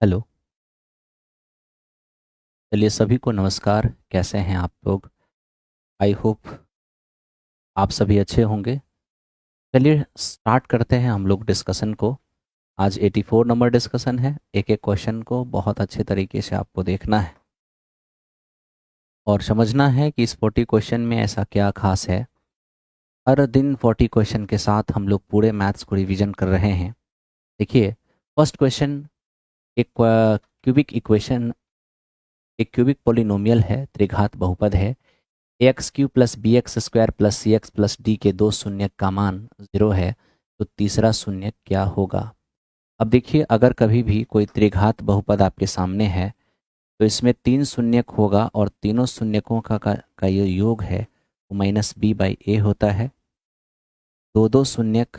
Hello. चलिए सभी को नमस्कार। कैसे हैं आप लोग? आई होप आप सभी अच्छे होंगे। चलिए स्टार्ट करते हैं हम लोग डिस्कशन को। आज 84 नंबर डिस्कशन है। एक एक क्वेश्चन को बहुत अच्छे तरीके से आपको देखना है और समझना है कि इस 40 क्वेश्चन में ऐसा क्या खास है। हर दिन 40 क्वेश्चन के साथ हम लोग पूरे मैथ्स को रिवीजन कर रहे हैं। देखिए, फर्स्ट क्वेश्चन एक क्यूबिक इक्वेशन, एक क्यूबिक पोलिनोमियल है, त्रिघात बहुपद है। A X cube plus B X square plus C X plus D के दो शून्य का मान 0 है, तो तीसरा शून्य क्या होगा? अब देखिए, अगर कभी भी कोई त्रिघात बहुपद आपके सामने है तो इसमें तीन शून्यक होगा और तीनों शून्यकों का ये योग है वो माइनस बी बाई ए होता है। दो दो शून्यक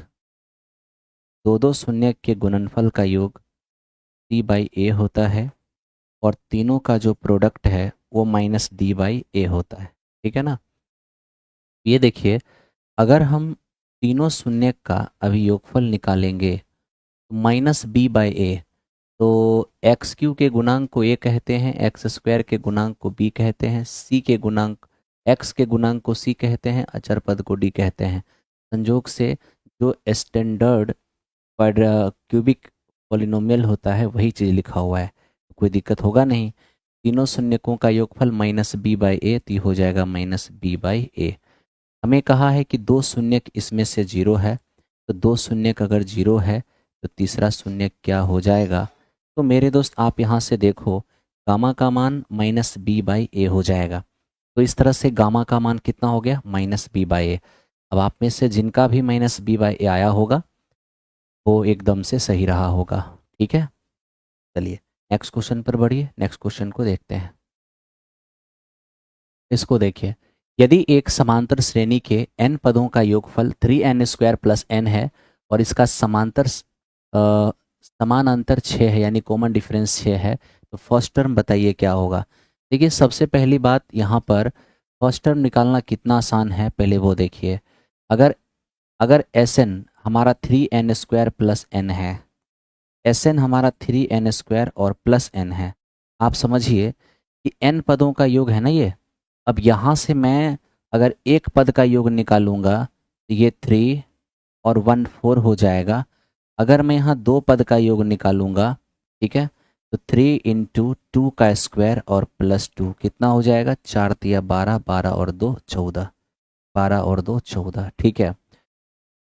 दो दो शून्यक के गुणनफल का योग सी बाई ए होता है और तीनों का जो प्रोडक्ट है वो माइनस डी बाई ए होता है। ठीक है ना? ये देखिए, अगर हम तीनों शून्य का अभी योगफल निकालेंगे तो माइनस बी बाई ए, तो एक्स क्यू के गुणांक को ए कहते हैं, एक्स स्क्वायर के गुणांक को बी कहते हैं, सी के गुणांक एक्स के गुणांक को सी कहते हैं, अचर पद को डी कहते हैं। संयोग से जो स्टैंडर्ड क्यूबिक पॉलिनोमियल होता है वही चीज़ लिखा हुआ है, तो कोई दिक्कत होगा नहीं। तीनों शून्यकों का योगफल माइनस बी बाई ए, तो हो जाएगा माइनस बी बाई ए। हमें कहा है कि दो शून्यक इसमें से जीरो है, तो दो शून्यक अगर जीरो है तो तीसरा शून्यक क्या हो जाएगा? तो मेरे दोस्त आप यहाँ से देखो, गामा का मान माइनस बी बाई ए हो जाएगा। तो इस तरह से गामा का मान कितना हो गया? माइनस बी बाई ए। अब आप में से जिनका भी माइनस बी बाई ए आया होगा वो एकदम से सही रहा होगा। ठीक है, चलिए नेक्स्ट क्वेश्चन पर बढ़िए। नेक्स्ट क्वेश्चन को देखते हैं। इसको देखिए, यदि एक समांतर श्रेणी के n पदों का योगफल 3n स्क्वायर प्लस n है और इसका समान अंतर 6 है, यानी कॉमन डिफरेंस 6 है, तो फर्स्ट टर्म बताइए क्या होगा। देखिए, सबसे पहली बात यहाँ पर फर्स्ट टर्म निकालना कितना आसान है, पहले वो देखिए। अगर अगर Sn हमारा 3n स्क्वायर प्लस n है, Sn हमारा 3n स्क्वायर और प्लस n है, आप समझिए कि n पदों का योग है ना ये। अब यहाँ से मैं अगर एक पद का योग निकालूंगा तो ये 3 और 1 4 हो जाएगा। अगर मैं यहाँ दो पद का योग निकालूंगा, ठीक है, तो 3 इंटू 2 का स्क्वायर और प्लस 2 कितना हो जाएगा? 4 तिया 12, 12 और 2 14, 12 और 2 14। ठीक है,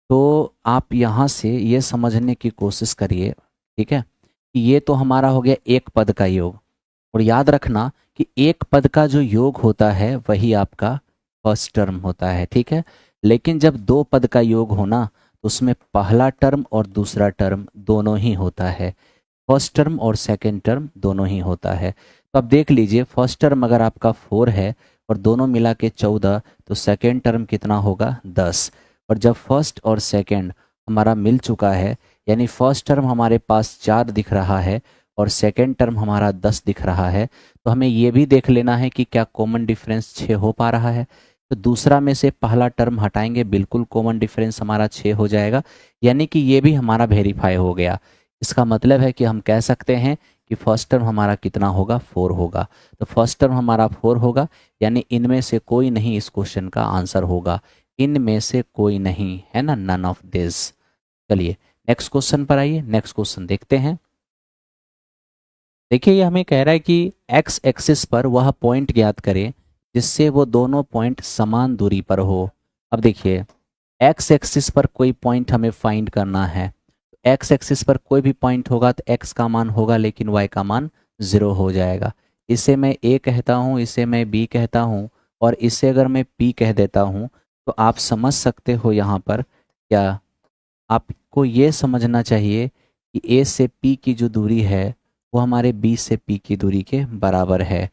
तो आप यहाँ से ये समझने की कोशिश करिए, ठीक है, कि ये तो हमारा हो गया एक पद का योग। और याद रखना कि एक पद का जो योग होता है वही आपका फर्स्ट टर्म होता है। ठीक है, लेकिन जब दो पद का योग होना तो उसमें पहला टर्म और दूसरा टर्म दोनों ही होता है, फर्स्ट टर्म और सेकंड टर्म दोनों ही होता है। तो अब देख लीजिए, फर्स्ट टर्म अगर आपका 4 है और दोनों मिला के 14, तो सेकंड टर्म कितना होगा? 10। और जब फर्स्ट और सेकंड हमारा मिल चुका है, यानी फर्स्ट टर्म हमारे पास 4 दिख रहा है और सेकंड टर्म हमारा 10 दिख रहा है, तो हमें ये भी देख लेना है कि क्या कॉमन डिफरेंस 6 हो पा रहा है। तो दूसरा में से पहला टर्म हटाएंगे, बिल्कुल कॉमन डिफरेंस हमारा 6 हो जाएगा, यानी कि ये भी हमारा वेरीफाई हो गया। इसका मतलब है कि हम कह सकते हैं कि फर्स्ट टर्म हमारा कितना होगा? 4 होगा। तो फर्स्ट टर्म हमारा 4 होगा, यानी इनमें से कोई नहीं इस क्वेश्चन का आंसर होगा। इनमें से कोई नहीं है ना, नन ऑफ दिस। चलिए नेक्स्ट क्वेश्चन पर आइए, नेक्स्ट क्वेश्चन देखते हैं। देखिए, ये हमें कह रहा है कि एक्स एक्सिस पर वह पॉइंट ज्ञात करें जिससे वो दोनों पॉइंट समान दूरी पर हो। अब देखिए, एक्स एक्सिस पर कोई पॉइंट हमें फाइंड करना है। एक्स एक्सिस पर कोई भी पॉइंट होगा तो एक्स का मान होगा, लेकिन वाई का मान 0 हो जाएगा। इसे मैं ए कहता हूँ, इसे मैं बी कहता हूँ, और इसे अगर मैं पी कह देता हूँ, तो आप समझ सकते हो यहाँ पर क्या, आपको ये समझना चाहिए कि ए से पी की जो दूरी है वो हमारे बी से पी की दूरी के बराबर है।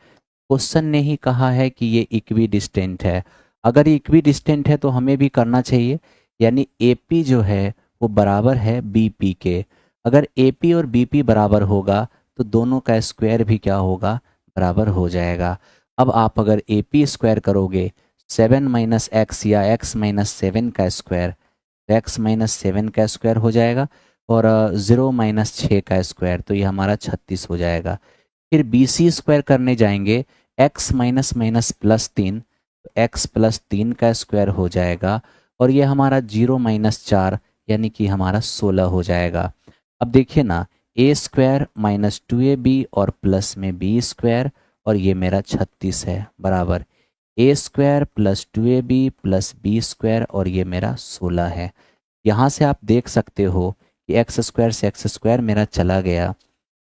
क्वेश्चन ने ही कहा है कि ये इक्वी डिस्टेंट है। अगर ये इक्वी डिस्टेंट है तो हमें भी करना चाहिए, यानी ए पी जो है वो बराबर है बी पी के। अगर ए पी और बी पी बराबर होगा तो दोनों का स्क्वायर भी क्या होगा? बराबर हो जाएगा। अब आप अगर ए पी स्क्वायर करोगे 7 माइनस एक्स या एक्स माइनस 7 का स्क्वायर, तो एक्स माइनस 7 का स्क्वायर हो जाएगा, और 0 माइनस 6 का स्क्वायर, तो ये हमारा 36 हो जाएगा। फिर बी सी स्क्वायर करने जाएंगे, x माइनस माइनस प्लस 3, तो x प्लस 3 का स्क्वायर हो जाएगा, और ये हमारा 0 माइनस 4 यानी कि हमारा 16 हो जाएगा। अब देखिए ना, ए स्क्वायर माइनस 2ab और प्लस में बी स्क्वायर, और ये मेरा 36 है, बराबर A square plus 2ab plus B square, और ये मेरा 16 है। यहाँ से आप देख सकते हो कि एक्स स्क्वायर से एक्स स्क्वायर मेरा चला गया,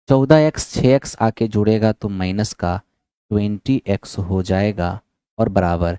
14x 6x आके जुड़ेगा तो माइनस का 20x हो जाएगा, और बराबर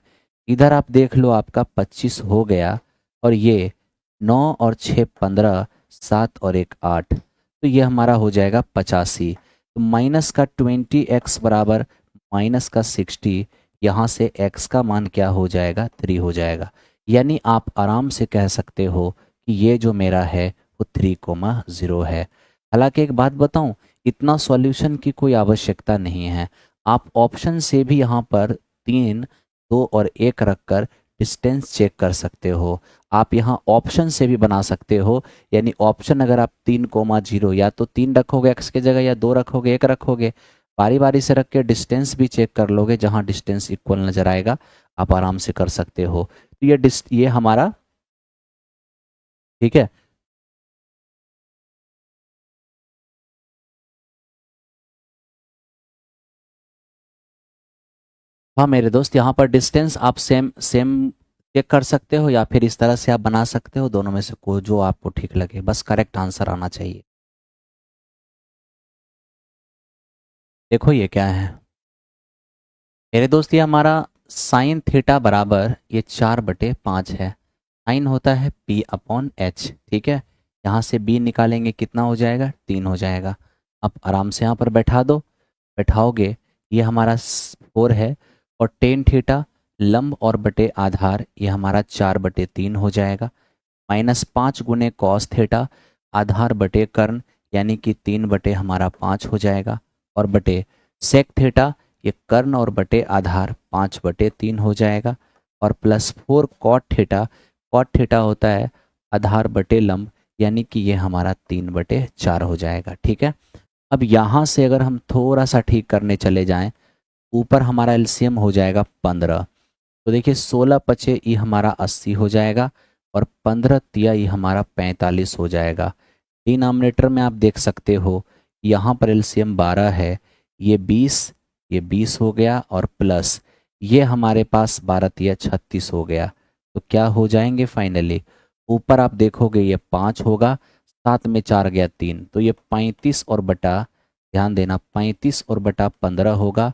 इधर आप देख लो आपका 25 हो गया, और ये 9 और 6 15, 7 और 1 8, तो ये हमारा हो जाएगा 85। तो माइनस का 20x बराबर माइनस का 60, यहाँ से x का मान क्या हो जाएगा, 3 हो जाएगा। यानी आप आराम से कह सकते हो कि ये जो मेरा है वो 3,0 है। हालांकि एक बात बताऊं, इतना सॉल्यूशन की कोई आवश्यकता नहीं है। आप ऑप्शन से भी यहाँ पर 3, 2 और 1 रखकर डिस्टेंस चेक कर सकते हो। आप यहाँ ऑप्शन से भी बना सकते हो, यानी ऑप्शन अगर आप 3,0 या तो 3 रखोगे x की जगह, या 2 रखोगे, 1 रखोगे, बारी बारी से रख के डिस्टेंस भी चेक कर लोगे, जहाँ डिस्टेंस इक्वल नज़र आएगा आप आराम से कर सकते हो। तो ये हमारा ठीक है। हाँ मेरे दोस्त, यहाँ पर डिस्टेंस आप सेम सेम चेक कर सकते हो, या फिर इस तरह से आप बना सकते हो, दोनों में से कोई जो आपको ठीक लगे, बस करेक्ट आंसर आना चाहिए। देखो ये क्या है मेरे दोस्त, ये हमारा साइन थीटा बराबर ये 4/5 है। साइन होता है p अपॉन h, ठीक है। यहाँ से b निकालेंगे, कितना हो जाएगा, 3 हो जाएगा। अब आराम से यहाँ पर बैठा दो, बैठाओगे, ये हमारा 4 है, और टेन थीटा लंब और बटे आधार, ये हमारा 4/3 हो जाएगा। -5 गुने कॉस थीटा आधार बटे कर्ण, यानी कि 3/5 हो जाएगा, और बटे सेक थीटा, ये कर्ण और बटे आधार 5/3 हो जाएगा, और +4 कॉट थीटा, कॉट थीटा होता है आधार बटे लंब, यानी कि ये हमारा 3/4 हो जाएगा, ठीक है। अब यहाँ से अगर हम थोड़ा सा ठीक करने चले जाएं, ऊपर हमारा एलसीएम हो जाएगा 15, तो देखिए 16 पचे ये हमारा 80 हो जाएगा, और 15 तिया ये हमारा 45 हो जाएगा। डिनोमिनेटर में आप देख सकते हो यहाँ पर एलसीएम 12 है, ये 20 हो गया, और प्लस ये हमारे पास 12 तिया 36 हो गया। तो क्या हो जाएंगे फाइनली, ऊपर आप देखोगे ये 5 होगा, 7 में 4 गया 3, तो ये 35 और बटा, ध्यान देना 35 और बटा 15 होगा,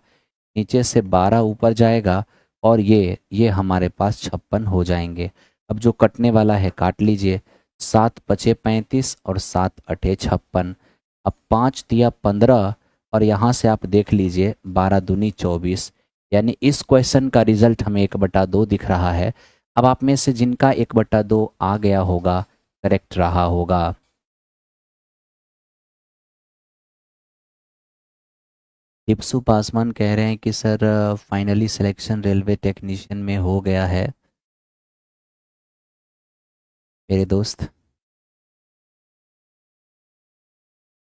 नीचे से 12 ऊपर जाएगा, और ये हमारे पास 56 हो जाएंगे। अब जो कटने वाला है काट लीजिए, 7 पचे 35 और 7 अठे 56। अब 5 तिया 15, और यहाँ से आप देख लीजिए 12 दूनी 24, यानी इस क्वेश्चन का रिजल्ट हमें 1/2 दिख रहा है। अब आप में से जिनका 1/2 आ गया होगा, करेक्ट रहा होगा। दीपसु पासवान कह रहे हैं कि sir finally selection railway technician में हो गया है। मेरे दोस्त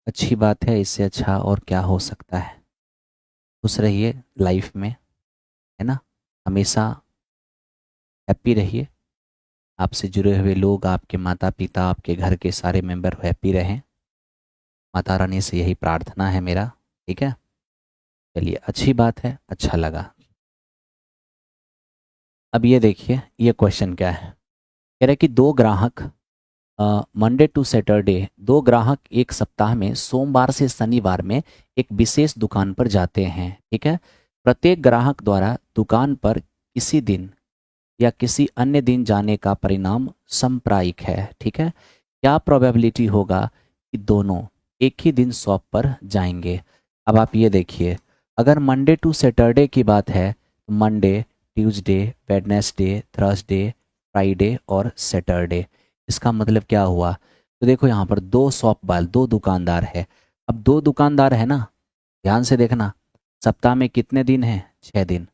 अच्छी बात है, इससे अच्छा और क्या हो सकता है। खुश रहिए लाइफ में, है ना, हमेशा हैप्पी रहिए। आपसे जुड़े हुए लोग, आपके माता पिता, आपके घर के सारे मेंबर हैप्पी रहें, माता रानी से यही प्रार्थना है मेरा, ठीक है। चलिए अच्छी बात है, अच्छा लगा। अब ये देखिए ये क्वेश्चन क्या है, कह रहे कि दो ग्राहक मंडे टू सैटरडे, दो ग्राहक एक सप्ताह में सोमवार से शनिवार में एक विशेष दुकान पर जाते हैं, ठीक है। प्रत्येक ग्राहक द्वारा दुकान पर किसी दिन या किसी अन्य दिन जाने का परिणाम समप्रायिक है, ठीक है। क्या प्रोबेबिलिटी होगा कि दोनों एक ही दिन शॉप पर जाएंगे। अब आप ये देखिए, अगर मंडे टू सैटरडे की बात है तो Monday, Tuesday, Wednesday, Thursday, Friday और सैटरडे। इसका मतलब क्या हुआ, तो देखो यहाँ पर दो शॉप वाले, दो दुकानदार है। अब दो दुकानदार है ना, ध्यान से देखना, सप्ताह में कितने दिन हैं, 6 दिन।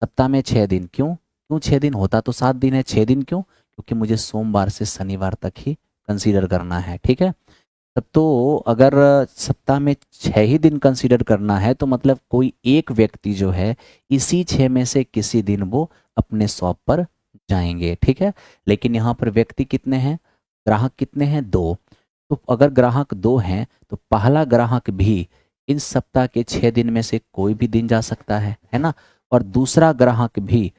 सप्ताह में 6 दिन, क्यों क्यों 6 दिन, होता तो 7 दिन है, 6 दिन क्यों, क्योंकि मुझे सोमवार से शनिवार तक ही कंसीडर करना है, ठीक है। तब तो अगर सप्ताह में 6 ही दिन कंसीडर करना है तो मतलब कोई एक व्यक्ति जो है इसी 6 में से किसी दिन वो अपने शॉप पर जाएंगे, ठीक है। लेकिन यहाँ पर व्यक्ति कितने हैं, ग्राहक कितने हैं, 2। तो अगर ग्राहक 2 हैं तो पहला ग्राहक भी इन सप्ताह के 6 दिन में से कोई भी दिन जा सकता है ना। और दूसरा ग्राहक भी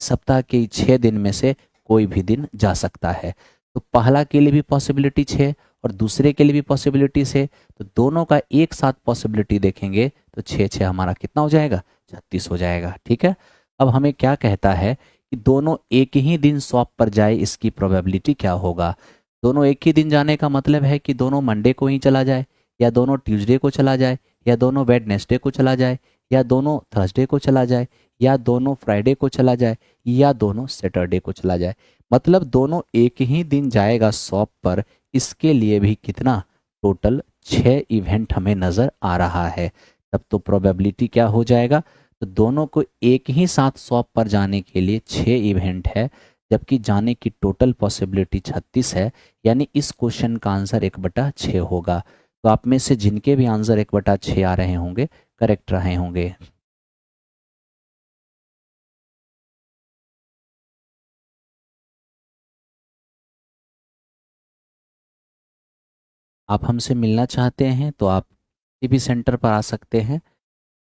सप्ताह के 6 दिन में से कोई भी दिन जा सकता है। तो पहला के लिए भी पॉसिबिलिटी 6 और दूसरे के लिए भी पॉसिबिलिटी 6, तो दोनों का एक साथ पॉसिबिलिटी देखेंगे तो 6 6 हमारा कितना हो जाएगा, 36 हो जाएगा, ठीक है। अब हमें क्या कहता है कि दोनों एक ही दिन शॉप पर जाए, इसकी प्रोबेबिलिटी क्या होगा। दोनों एक ही दिन जाने का मतलब है कि दोनों मंडे को ही चला जाए, या दोनों ट्यूसडे को चला जाए, या दोनों वेडनेसडे को चला जाए, या दोनों थर्सडे को चला जाए, या दोनों फ्राइडे को चला जाए, या दोनों सैटरडे को चला जाए। मतलब दोनों एक ही दिन जाएगा शॉप पर, इसके लिए भी कितना, टोटल 6 इवेंट हमें नज़र आ रहा है। तब तो प्रोबेबिलिटी क्या हो जाएगा, तो दोनों को एक ही साथ शॉप पर जाने के लिए 6 इवेंट है, जबकि जाने की टोटल पॉसिबिलिटी 36 है। यानी इस क्वेश्चन का आंसर 1/6 होगा। तो आप में से जिनके भी आंसर 1/6 आ रहे होंगे, करेक्ट रहे होंगे। आप हमसे मिलना चाहते हैं तो आप किसी भी सेंटर पर आ सकते हैं,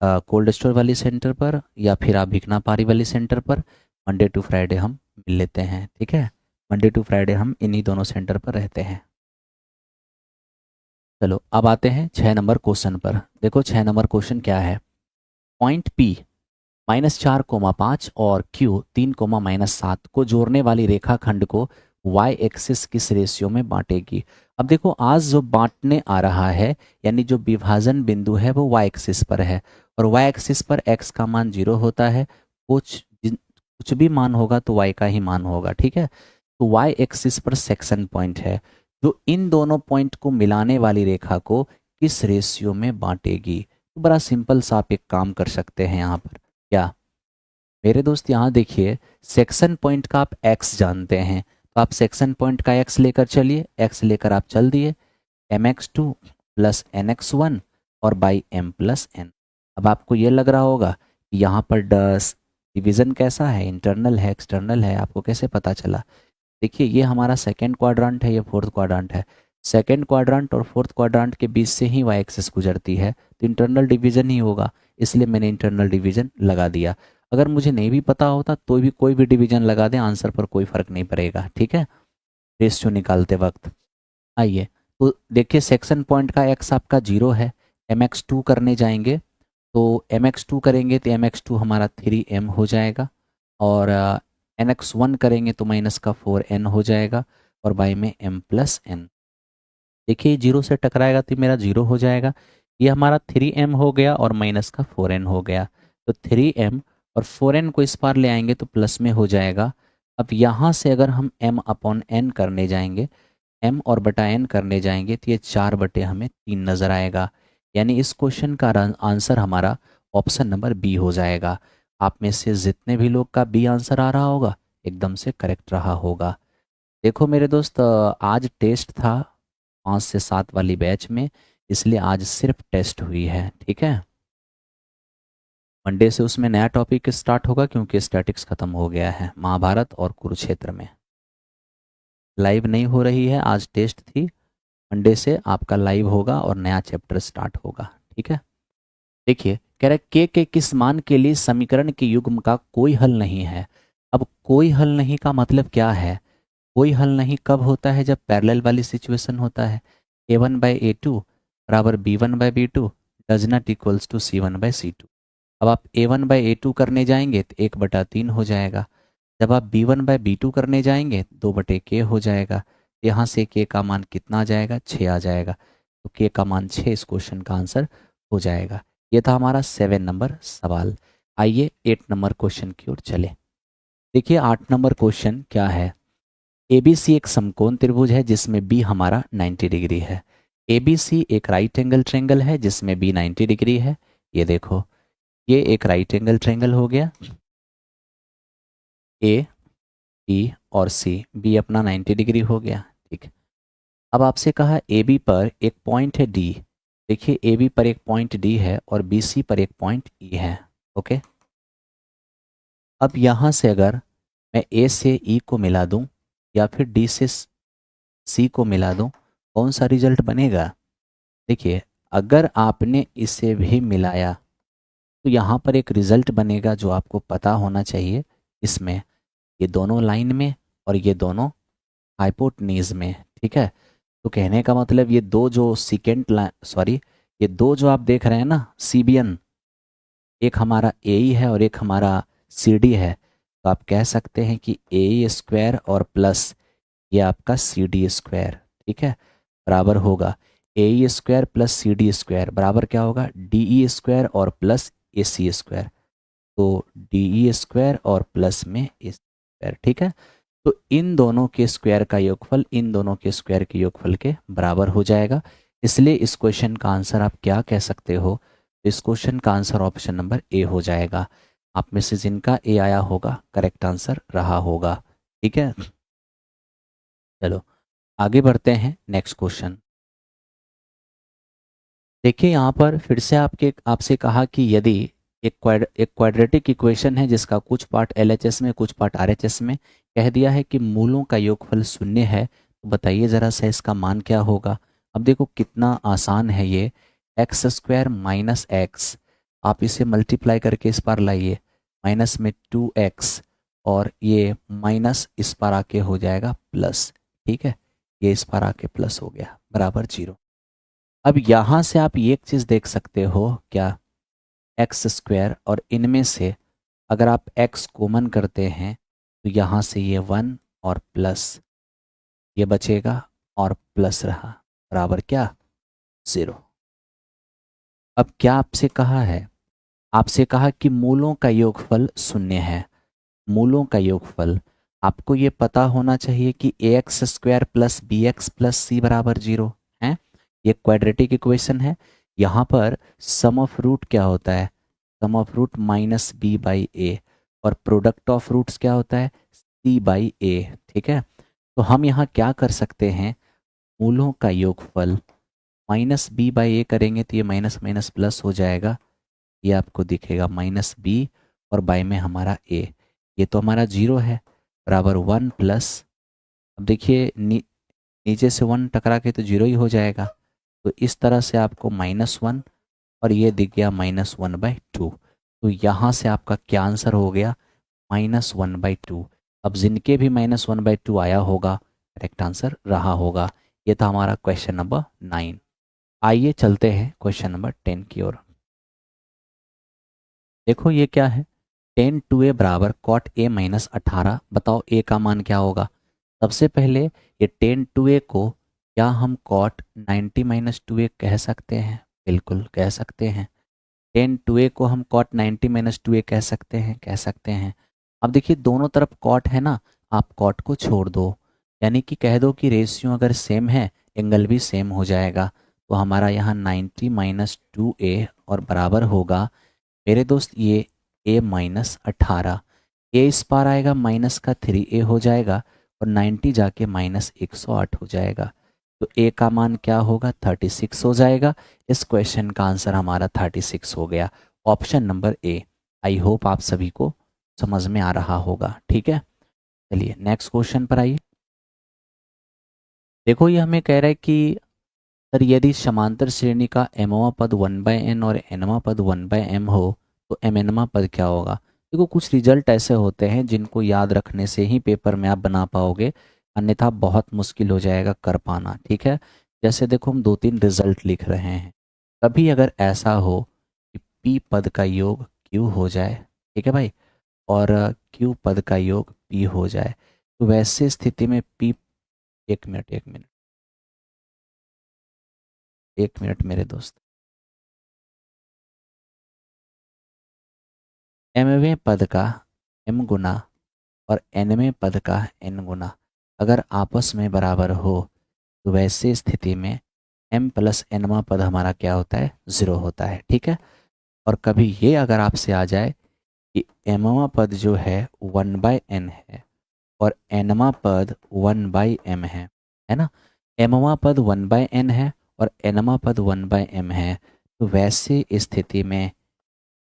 कोल्ड स्टोर वाली सेंटर पर, या फिर आप भिकना पारी वाली सेंटर पर। मंडे टू फ्राइडे हम मिल लेते हैं, ठीक है। मंडे टू फ्राइडे हम इन्हीं दोनों सेंटर पर रहते हैं। चलो अब आते हैं 6 नंबर क्वेश्चन पर। देखो 6 नंबर क्वेश्चन क्या है। पॉइंट पी -4, 5 और क्यू 3, -7 को जोड़ने वाली रेखाखंड को वाई एक्सिस किस रेशियो में बांटेगी। अब देखो आज जो बांटने आ रहा है, यानी जो विभाजन बिंदु है वो वाई एक्सिस पर है, और वाई एक्सिस पर एक्स का मान 0 होता है। कुछ भी मान होगा तो वाई का ही मान होगा, ठीक है। तो वाई एक्सिस पर सेक्शन पॉइंट है जो इन दोनों पॉइंट को मिलाने वाली रेखा को किस रेशियो में बांटेगी। तो बड़ा सिंपल सा आप एक काम कर सकते हैं यहाँ पर। क्या मेरे दोस्त, यहाँ देखिए, सेक्शन पॉइंट का आप एक्स जानते हैं, तो आप सेक्शन पॉइंट का एक्स लेकर चलिए, एक्स लेकर आप चल दिए, mx2 प्लस nx1 और बाई m+n। अब आपको ये लग रहा होगा कि यहाँ पर डस डिवीज़न कैसा है, इंटरनल है एक्सटर्नल है, आपको कैसे पता चला। देखिए ये हमारा सेकेंड क्वाड्रांट है, ये फोर्थ क्वाड्रांट है। सेकेंड क्वाड्रांट और फोर्थ क्वाड्रांट के बीच से ही वाई एक्सिस गुजरती है, तो इंटरनल डिवीजन ही होगा, इसलिए मैंने इंटरनल डिवीजन लगा दिया। अगर मुझे नहीं भी पता होता तो भी कोई भी डिवीजन लगा दें, आंसर पर कोई फर्क नहीं पड़ेगा, ठीक है, रेशियो निकालते वक्त। आइए तो देखिए, सेक्शन पॉइंट का एक्स आपका 0 है, mx2 करने जाएंगे तो mx2 करेंगे तो mx2 हमारा 3m हो जाएगा, और nx1 करेंगे तो माइनस का 4n हो जाएगा, और बाई में m+n। देखिए 0 से टकराएगा तो मेरा 0 हो जाएगा, ये हमारा 3m हो गया और माइनस का 4n हो गया। तो 3m और 4n को इस पार ले आएंगे तो प्लस में हो जाएगा। अब यहाँ से अगर हम m/n करने जाएंगे, m और बटा n करने जाएंगे तो ये 4/, हमें 3 नज़र आएगा। यानी इस क्वेश्चन का आंसर हमारा ऑप्शन नंबर बी हो जाएगा। आप में से जितने भी लोग का बी आंसर आ रहा होगा, एकदम से करेक्ट रहा होगा। देखो मेरे दोस्त, आज टेस्ट था 5 से 7 वाली बैच में, इसलिए आज सिर्फ टेस्ट हुई है, ठीक है। मंडे से उसमें नया टॉपिक स्टार्ट होगा, क्योंकि स्टैटिक्स खत्म हो गया है महाभारत और कुरुक्षेत्र में। लाइव नहीं हो रही है, आज टेस्ट थी। मंडे से आपका लाइव होगा और नया चैप्टर स्टार्ट होगा, ठीक है। देखिए कह रहे के किस मान के लिए समीकरण के युग्म का कोई हल नहीं है। अब कोई हल नहीं का मतलब क्या है, कोई हल नहीं कब होता है, जब पैरेलल वाली सिचुएशन होता है। a1/a2 बराबर b1/b2 does not equals to c1/c2। अब आप a1/a2 करने जाएंगे तो 1/3 हो जाएगा। जब आप b1/b2 करने जाएंगे 2/k हो जाएगा। यहाँ से k का मान कितना आ जाएगा, 6 आ जाएगा। तो k का मान 6 इस क्वेश्चन का आंसर हो जाएगा। ये था हमारा 7 नंबर सवाल। आइए 8 नंबर क्वेश्चन की ओर चले। देखिए 8 नंबर क्वेश्चन क्या है। ABC एक समकोण त्रिभुज है जिसमें बी हमारा 90 डिग्री है। ABC एक राइट एंगल ट्रेंगल है जिसमें बी 90 डिग्री है। ये देखो, ये एक राइट एंगल ट्रेंगल हो गया, ए बी और सी, बी अपना 90 डिग्री हो गया, ठीक है। अब आपसे कहा ए बी पर एक पॉइंट है डी। देखिए ए बी पर एक पॉइंट डी है और बी सी पर एक पॉइंट ई है। ओके, अब यहाँ से अगर मैं ए से ई को मिला दूँ या फिर डी से सी को मिला दूँ, कौन सा रिजल्ट बनेगा? देखिए अगर आपने इसे भी मिलाया तो यहाँ पर एक रिजल्ट बनेगा जो आपको पता होना चाहिए। इसमें ये दोनों लाइन में और ये दोनों हाइपोटनीज में, ठीक है। तो कहने का मतलब ये दो जो सीकेंट लाइन, ये दो जो आप देख रहे हैं ना सीबियन, एक हमारा ए ई है और एक हमारा सी डी है। तो आप कह सकते हैं कि ए ई स्क्वायर और प्लस ये आपका सी डी स्क्वायर, ठीक है, बराबर होगा A E square plus C D square बराबर क्या होगा? डी ई स्क्वायर और प्लस ए सी स्क्वायर। तो डी ई स्क्वायर और प्लस में ए स्क्वायर, ठीक है। तो इन दोनों के स्क्वायर का योगफल इन दोनों के स्क्वायर के योगफल के बराबर हो जाएगा। इसलिए इस क्वेश्चन का आंसर आप क्या कह सकते हो? इस क्वेश्चन का आंसर ऑप्शन नंबर ए हो जाएगा। आप में से जिनका ए आया होगा करेक्ट आंसर रहा होगा, ठीक है। चलो आगे बढ़ते हैं नेक्स्ट क्वेश्चन। देखिए यहाँ पर फिर से आपसे कहा कि यदि एक क्वाड्रेटिक इक्वेशन है जिसका कुछ पार्ट एलएचएस में कुछ पार्ट आरएचएस में, कह दिया है कि मूलों का योगफल शून्य है, तो बताइए ज़रा सा इसका मान क्या होगा। अब देखो कितना आसान है ये, एक्स स्क्वायर माइनस एक्स, आप इसे मल्टीप्लाई करके इस पार लाइए, माइनस में 2x और ये माइनस इस पार आके हो जाएगा प्लस, ठीक है, ये इस पार आके प्लस हो गया बराबर 0। अब यहाँ से आप ये एक चीज़ देख सकते हो क्या, एक्स स्क्वायर और इनमें से अगर आप x कॉमन करते हैं तो यहाँ से ये 1 और प्लस ये बचेगा और प्लस रहा बराबर क्या? 0। अब क्या आपसे कहा है? आपसे कहा कि मूलों का योगफल शून्य है। मूलों का योगफल आपको ये पता होना चाहिए कि A X square plus B X plus C बराबर 0 है। ये क्वाड्रेटिक इक्वेशन है। यहाँ पर सम ऑफ रूट क्या होता है? Sum of root minus B by A, और प्रोडक्ट ऑफ रूट्स क्या होता है? सी बाई ए, ठीक है। तो हम यहाँ क्या कर सकते हैं, मूलों का योगफल माइनस बी बाई ए करेंगे तो ये माइनस माइनस प्लस हो जाएगा, ये आपको दिखेगा माइनस बी और बाई में हमारा ए, ये तो हमारा 0 है बराबर 1 प्लस, अब देखिए नीचे से 1 टकरा के तो 0 ही हो जाएगा। तो इस तरह से आपको -1 और ये दिख गया -1/2। तो यहाँ से आपका क्या आंसर हो गया? -1/2। अब जिनके भी -1/2 आया होगा करेक्ट आंसर रहा होगा। ये था हमारा क्वेश्चन नंबर 9। आइए चलते हैं क्वेश्चन नंबर 10 की ओर। देखो ये क्या है, टेन टू ए बराबर कॉट ए माइनस 18। बताओ ए का मान क्या होगा? सबसे पहले ये टेन टू ए को क्या हम कॉट 90 माइनस टू ए कह सकते हैं? बिल्कुल कह सकते हैं। टेन टू ए को हम कॉट 90 माइनस टू ए कह सकते हैं, कह सकते हैं। अब देखिए दोनों तरफ कॉट है ना, आप कॉट को छोड़ दो, यानी कि कह दो कि रेशियो अगर सेम है एंगल भी सेम हो जाएगा। तो हमारा यहाँ 90 माइनस टू ए और बराबर होगा मेरे दोस्त ये a माइनस 18, ए इस पार आएगा माइनस का 3a हो जाएगा और 90 जाके -108 हो जाएगा। तो a का मान क्या होगा? 36 हो जाएगा। इस क्वेश्चन का आंसर हमारा 36 हो गया, option number A. I hope आप सभी को समझ में आ रहा होगा, ठीक है। चलिए नेक्स्ट क्वेश्चन पर आइए। देखो ये हमें कह रहा है कि सर यदि समांतर श्रेणी का एमवा पद 1/n और nवा पद 1/m हो तो mnवा पद क्या होगा? देखो कुछ रिजल्ट ऐसे होते हैं जिनको याद रखने से ही पेपर में आप बना पाओगे, अन्यथा बहुत मुश्किल हो जाएगा कर पाना, ठीक है। जैसे देखो हम 2-3 रिजल्ट लिख रहे हैं। कभी अगर ऐसा हो कि p पद का योग q हो जाए, ठीक है भाई, और q पद का योग p हो जाए, तो वैसे स्थिति में p, एक मिनट मेरे दोस्त, mवें पद का m गुना और nवें पद का n गुना अगर आपस में बराबर हो तो वैसे स्थिति में m प्लस nवा पद हमारा क्या होता है? 0 होता है, ठीक है। और कभी ये अगर आपसे आ जाए कि mवा पद जो है 1/n है और nवा पद 1/m है ना, एमवा पद 1/n है और एनवा पद 1/m है, तो वैसे स्थिति में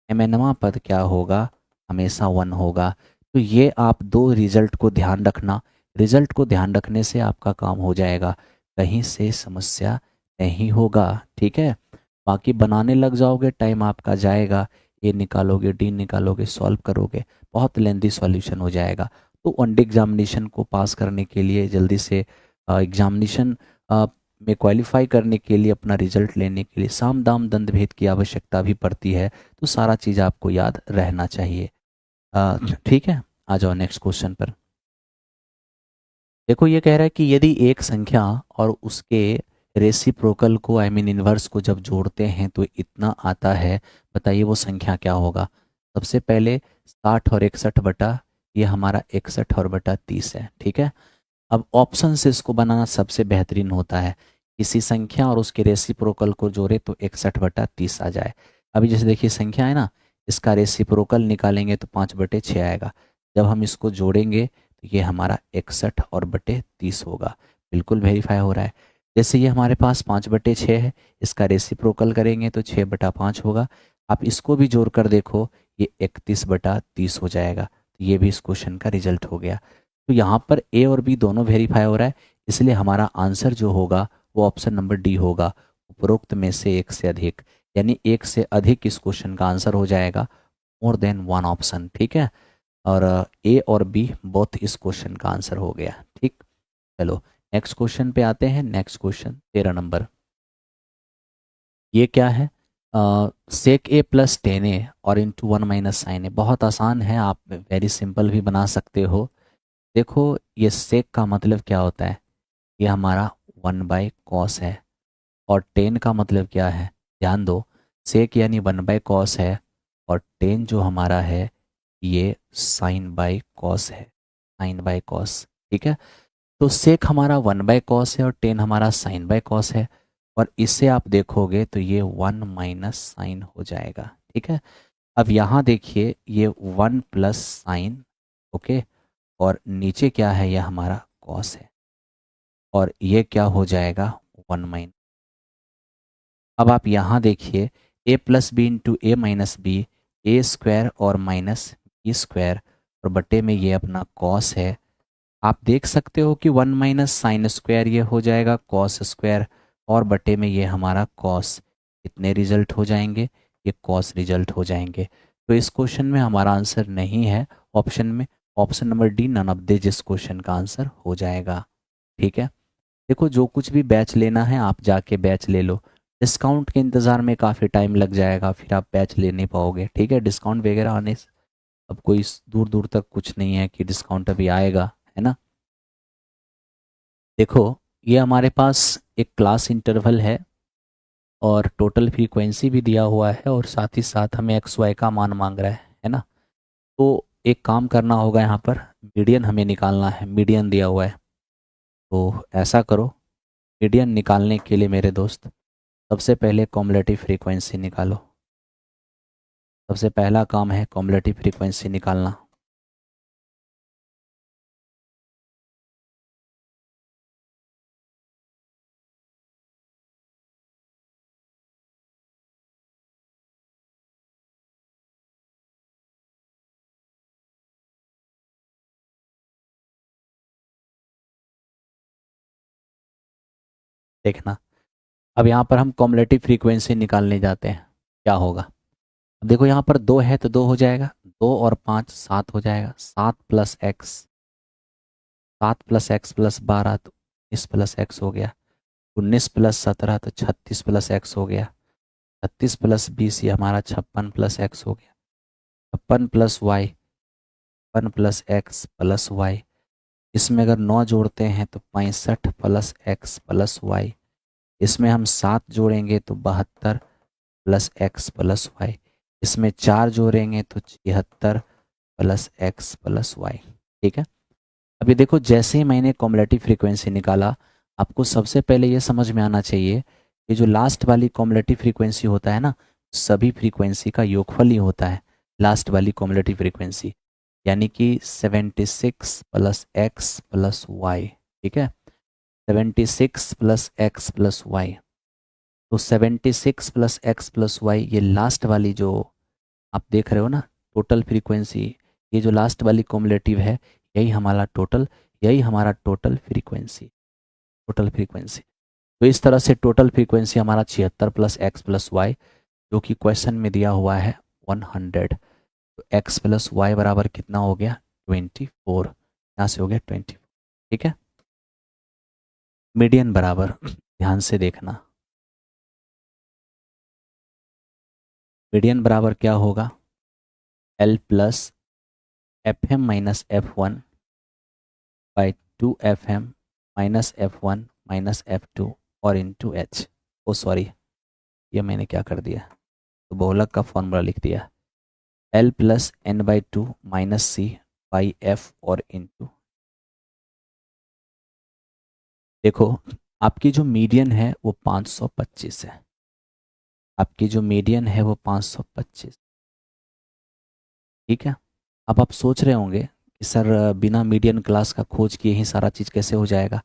एमएनवा पद क्या होगा, हमेशा 1 होगा। तो ये आप दो रिजल्ट को ध्यान रखना, रिजल्ट को ध्यान रखने से आपका काम हो जाएगा, कहीं से समस्या नहीं होगा, ठीक है। बाकी बनाने लग जाओगे टाइम आपका जाएगा, ए निकालोगे डी निकालोगे सॉल्व करोगे, बहुत लेंदी सॉल्यूशन हो जाएगा। तो वनडे एग्जामिनेशन को पास करने के लिए, जल्दी से एग्जामिनेशन में क्वालिफाई करने के लिए, अपना रिजल्ट लेने के लिए साम दाम दंड भेद की आवश्यकता भी पड़ती है। तो सारा चीज़ आपको याद रहना चाहिए। ठीक है, आ जाओ नेक्स्ट क्वेश्चन पर। देखो ये कह रहा है कि यदि एक संख्या और उसके रेसिप्रोकल को आई मीन इनवर्स को जब जोड़ते हैं तो इतना आता है, बताइए वो संख्या क्या होगा। सबसे पहले 60 और 61 बटा, ये हमारा 61 और बटा 30 है, ठीक है। अब ऑप्शन से इसको बनाना सबसे बेहतरीन होता है, किसी संख्या और उसके रेसिप्रोकल को जोड़े तो 61/30 आ जाए। अभी जैसे देखिए संख्या है ना, इसका रेसिप्रोकल निकालेंगे तो 5/6 आएगा, जब हम इसको जोड़ेंगे तो ये हमारा 61 और बटे 30 होगा। बिल्कुल वेरीफाई हो रहा है। जैसे ये हमारे पास 5/6 है, इसका रेसिप्रोकल करेंगे तो 6/5 होगा। आप इसको भी जोड़ कर देखो, ये 31/30 हो जाएगा। तो ये भी इस क्वेश्चन का रिजल्ट हो गया। तो यहाँ पर ए और बी दोनों वेरीफाई हो रहा है, इसलिए हमारा आंसर जो होगा वो ऑप्शन नंबर डी होगा, उपरोक्त में से एक से अधिक, यानी एक से अधिक इस क्वेश्चन का आंसर हो जाएगा, मोर देन वन ऑप्शन, ठीक है। और ए और बी बोथ इस क्वेश्चन का आंसर हो गया, ठीक। चलो नेक्स्ट क्वेश्चन पे आते हैं। नेक्स्ट क्वेश्चन 13 नंबर, ये क्या है, सेक ए प्लस 10a और इंटू 1 - sin a। बहुत आसान है, आप वेरी सिंपल भी बना सकते हो। देखो ये सेक का मतलब क्या होता है, ये हमारा 1/cos है, और 10 का मतलब क्या है, ध्यान दो, सेक यानी 1/cos है, और 10 जो हमारा है ये sin/cos है, sin/cos, ठीक है। तो सेक हमारा 1/cos है और 10 हमारा sin/cos है, और इससे आप देखोगे तो ये 1 - sin हो जाएगा, ठीक है। अब यहाँ देखिए ये 1 + sin, ओके, और नीचे क्या है, यह हमारा cos है, और ये क्या हो जाएगा 1 - अब आप यहाँ देखिए a+b × a - b, a square और माइनस बी स्क्वायर, और बटे में ये अपना cos है। आप देख सकते हो कि 1 - sin² ये हो जाएगा cos स्क्वायर, और बटे में ये हमारा cos, कितने रिजल्ट हो जाएंगे, ये cos रिजल्ट हो जाएंगे। तो इस क्वेश्चन में हमारा आंसर नहीं है ऑप्शन में, option number D none of the जिस क्वेश्चन का आंसर हो जाएगा, ठीक है। देखो जो कुछ भी बैच लेना है आप जाके बैच ले लो, डिस्काउंट के इंतज़ार में काफ़ी टाइम लग जाएगा, फिर आप बैच ले नहीं पाओगे, ठीक है। डिस्काउंट वगैरह आने से अब कोई दूर दूर तक कुछ नहीं है कि डिस्काउंट अभी आएगा, है ना। देखो ये हमारे पास एक क्लास इंटरवल है, और टोटल फ्रीक्वेंसी भी दिया हुआ है, और साथ ही साथ हमें एक्स वाई का मान मांग रहा है ना। तो एक काम करना होगा, यहाँ पर मीडियन हमें निकालना है, मीडियन दिया हुआ है। तो ऐसा करो, मीडियन निकालने के लिए मेरे दोस्त सबसे पहले कॉम्युलेटिव फ्रीक्वेंसी निकालो। सबसे पहला काम है कॉम्युलेटिव फ्रीक्वेंसी निकालना। देखना, अब यहाँ पर हम कॉम्युलेटिव फ्रीक्वेंसी निकालने जाते हैं, क्या होगा। अब देखो यहाँ पर 2 है तो 2 हो जाएगा, 2 और 5 7 हो जाएगा, 7 + x + 12 तो 19 + x हो गया, 19 + 17 तो 36 + x हो गया, 36 + 20 ये हमारा 56 + x हो गया, 56 + y, 56 + x + y, इसमें अगर 9 जोड़ते हैं तो 65 + x + y, इसमें हम 7 जोड़ेंगे तो 72 + x + y, इसमें 4 जोड़ेंगे तो 76 + x + y, ठीक है। अभी देखो जैसे ही मैंने कॉम्युलेटिव फ्रीक्वेंसी निकाला, आपको सबसे पहले ये समझ में आना चाहिए कि जो लास्ट वाली कॉम्युलेटिव फ्रीक्वेंसी होता है ना, सभी फ्रीक्वेंसी का योगफल ही होता है लास्ट वाली कॉम्युलेटिव फ्रीक्वेंसी, यानी कि 76 + x + y, ठीक है। 76 प्लस एक्स प्लस वाई। तो 76 प्लस एक्स प्लस वाई, ये लास्ट वाली जो आप देख रहे हो ना टोटल फ्रीक्वेंसी, ये जो लास्ट वाली कॉम्युलेटिव है, यही हमारा टोटल फ्रीक्वेंसी। तो इस तरह से टोटल फ्रीक्वेंसी हमारा 76 प्लस एक्स प्लस वाई, जो कि क्वेश्चन में दिया हुआ है 100। तो एक्स प्लस वाई बराबर कितना हो गया 24, यहाँ से हो गया 24। ठीक है, मीडियन बराबर ध्यान से देखना, मीडियन बराबर क्या होगा, L plus F M minus F one by 2 FM minus F1 minus F2 और इंटू एच। ओ सॉरी, ये मैंने क्या कर दिया, तो बहुलक का फॉर्मूला लिख दिया, L plus N/2 minus C by F और इंटू। देखो आपकी जो मीडियन है वो 525 है, आपकी जो मीडियन है वो 525। ठीक है, अब आप सोच रहे होंगे कि सर बिना मीडियन क्लास का खोज किए ही सारा चीज़ कैसे हो जाएगा।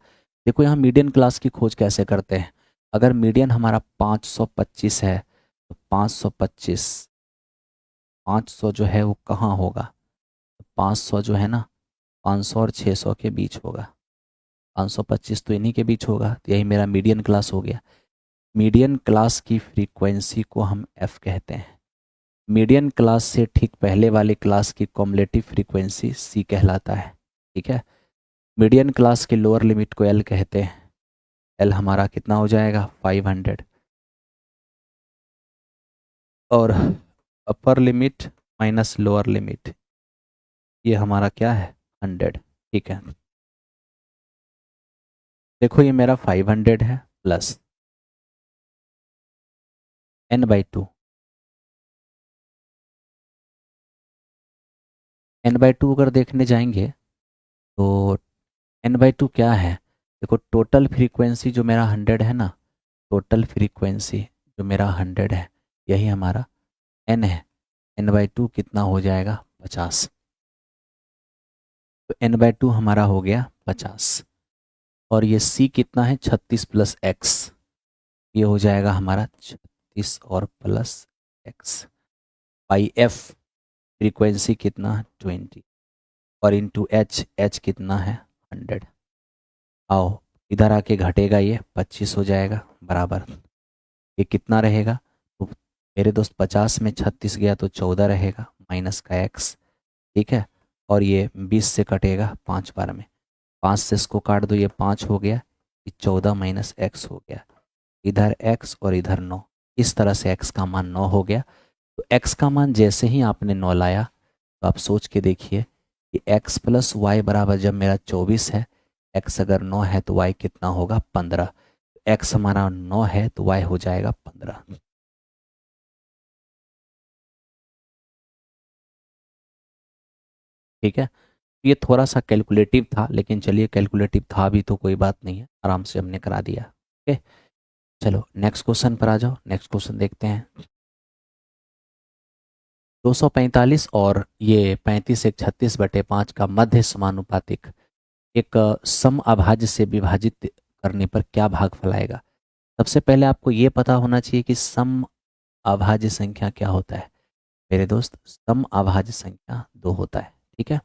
देखो यहाँ मीडियन क्लास की खोज कैसे करते हैं, अगर मीडियन हमारा 525 है तो 525, 500 जो है वो कहाँ होगा, 500 जो है ना 500 और 600 के बीच होगा, 525 तो इन्हीं के बीच होगा, तो यही मेरा मीडियन क्लास हो गया। मीडियन क्लास की फ्रीक्वेंसी को हम एफ कहते हैं। मीडियन क्लास से ठीक पहले वाले क्लास की कॉम्युलेटिव फ्रीक्वेंसी सी कहलाता है। ठीक है, मीडियन क्लास के लोअर लिमिट को एल कहते हैं, एल हमारा कितना हो जाएगा 500, और upper limit minus lower limit ये हमारा क्या है 100। ठीक है, देखो ये मेरा 500 है प्लस N/2, N/2 अगर देखने जाएंगे तो N/2 क्या है, देखो टोटल फ्रीक्वेंसी जो मेरा 100 है ना, टोटल फ्रीक्वेंसी जो मेरा 100 है यही हमारा N है, N/2 कितना हो जाएगा 50, तो N/2 हमारा हो गया 50, और ये C कितना है 36 प्लस एक्स, ये हो जाएगा हमारा 36 और plus x by F, frequency कितना 20, और इंटू एच, एच कितना है 100। आओ इधर आके घटेगा, ये 25 हो जाएगा बराबर, ये कितना रहेगा, तो मेरे दोस्त 50 में 36 गया तो 14 रहेगा माइनस का एक्स। ठीक है, और ये 20 से कटेगा 5 बार में, 5 से इसको काट दो, ये 5 हो गया, ये 14 माइनस एक्स हो गया, इधर एक्स और इधर 9, इस तरह से एक्स का मान 9 हो गया। तो एक्स का मान जैसे ही आपने 9 लाया, तो आप सोच के देखिए कि एक्स प्लस वाई बराबर जब मेरा 24 है, एक्स अगर 9 है तो वाई कितना होगा 15, एक्स हमारा 9 है तो वाई हो जाएगा 15। ठीक है, ये थोड़ा सा कैलकुलेटिव था, लेकिन चलिए कैलकुलेटिव था भी तो कोई बात नहीं है, आराम से हमने करा दिया। ओके, चलो नेक्स्ट क्वेश्चन पर आ जाओ, नेक्स्ट क्वेश्चन देखते हैं। 245 और ये 35 एक 36/5 का मध्य समानुपातिक एक सम अभाज्य से विभाजित करने पर क्या भागफल आएगा। सबसे पहले आपको ये पता होना चाहिए कि सम अभाज्य संख्या क्या होता है। मेरे दोस्त सम अभाज्य संख्या 2 होता है। ठीक है,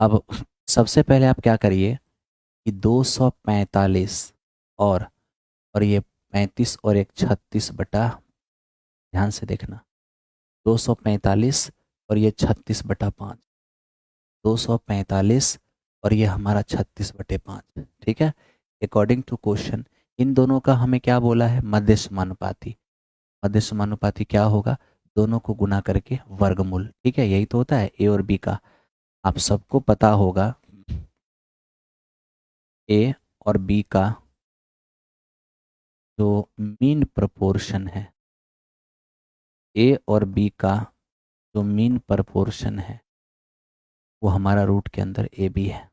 अब सबसे पहले आप क्या करिए कि 245 और ये 35 और एक 36 बटा, ध्यान से देखना, 245 और ये 36/5, 245 और ये हमारा 36/5। ठीक है, अकॉर्डिंग टू क्वेश्चन इन दोनों का हमें क्या बोला है मध्य समानुपाती। मध्य समानुपाती क्या होगा, दोनों को गुना करके वर्गमूल। ठीक है, यही तो होता है ए और बी का, आप सबको पता होगा ए और बी का जो मीन प्रपोर्शन है, ए और बी का जो मीन प्रपोर्शन है वो हमारा रूट के अंदर ए बी है।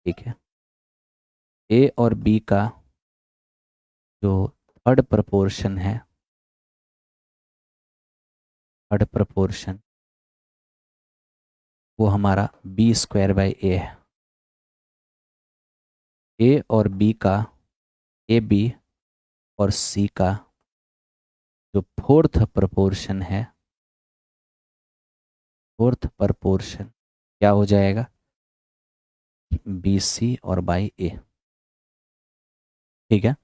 ठीक है, ए और बी का जो थर्ड प्रपोर्शन है, थर्ड प्रपोर्शन वो हमारा बी स्क्वायर बाई ए है। ए और बी का, ए बी और सी का जो फोर्थ प्रपोर्शन है, फोर्थ प्रपोर्शन क्या हो जाएगा, बी सी और बाई ए। ठीक है,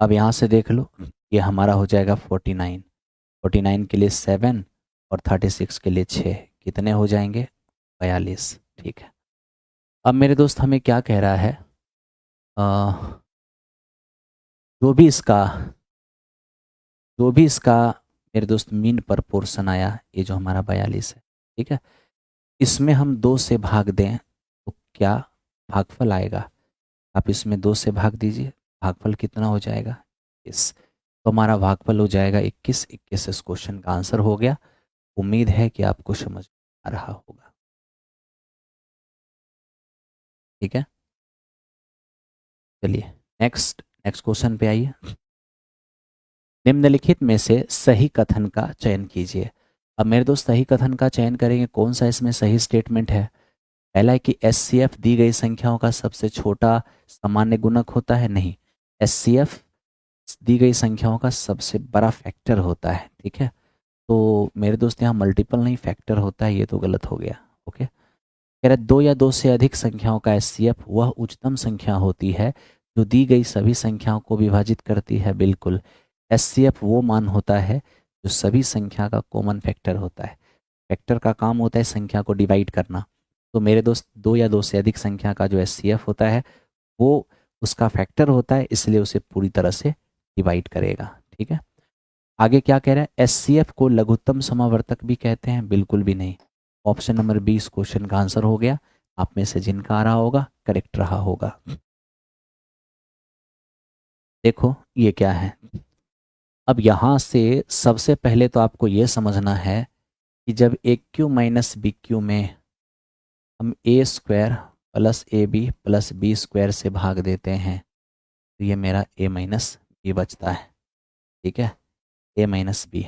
अब यहाँ से देख लो, ये हमारा हो जाएगा 49, 49 के लिए 7 और 36 के लिए 6, कितने हो जाएंगे, 42। ठीक है, अब मेरे दोस्त हमें क्या कह रहा है, अ, जो भी इसका जो भी इसका मेरे दोस्त मीन प्रपोर्शन आया, ये जो हमारा 42 है, ठीक है, इसमें हम 2 से भाग दें तो क्या भागफल आएगा, आप इसमें 2 से भाग दीजिए, भागफल कितना हो जाएगा, इस, तो हमारा भागफल हो जाएगा 21। 21 इस क्वेश्चन का आंसर हो गया। उम्मीद है कि आपको समझ आ रहा होगा। ठीक है, चलिए नेक्स्ट नेक्स्ट क्वेश्चन पे आइए। निम्नलिखित में से सही कथन का चयन कीजिए। अब मेरे दोस्त सही कथन का चयन करेंगे, कौन सा इसमें सही स्टेटमेंट है। पहला है कि एचसीएफ दी गई संख्याओं का सबसे छोटा सामान्य गुणक होता है, नहीं, एचसीएफ दी गई संख्याओं का सबसे बड़ा फैक्टर होता है। ठीक है, तो मेरे दोस्त यहाँ मल्टीपल नहीं फैक्टर होता है, ये तो गलत हो गया। ओके, कह रहे 2 या 2 से अधिक संख्याओं का एचसीएफ वह उच्चतम संख्या होती है जो दी गई सभी संख्याओं को विभाजित करती है। बिल्कुल, एचसीएफ वो मान होता है जो सभी संख्या का कॉमन फैक्टर होता है। फैक्टर का काम होता है संख्या को डिवाइड करना। तो मेरे दोस्त 2 या 2 से अधिक संख्या का जो एचसीएफ होता है वो उसका फैक्टर होता है, इसलिए उसे पूरी तरह से डिवाइड करेगा। ठीक है, आगे क्या कह रहा है, एचसीएफ को लघुत्तम समावर्तक भी कहते हैं, बिल्कुल भी नहीं। ऑप्शन नंबर 20 क्वेश्चन का आंसर हो गया। आप में से जिनका आ रहा होगा करेक्ट रहा होगा। देखो ये क्या है, अब यहाँ से सबसे पहले तो आपको ये समझना है कि जब A cube minus B cube में हम A square plus A B plus B square से भाग देते हैं तो ये मेरा ए माइनस बी बचता है। ठीक है, ए माइनस बी।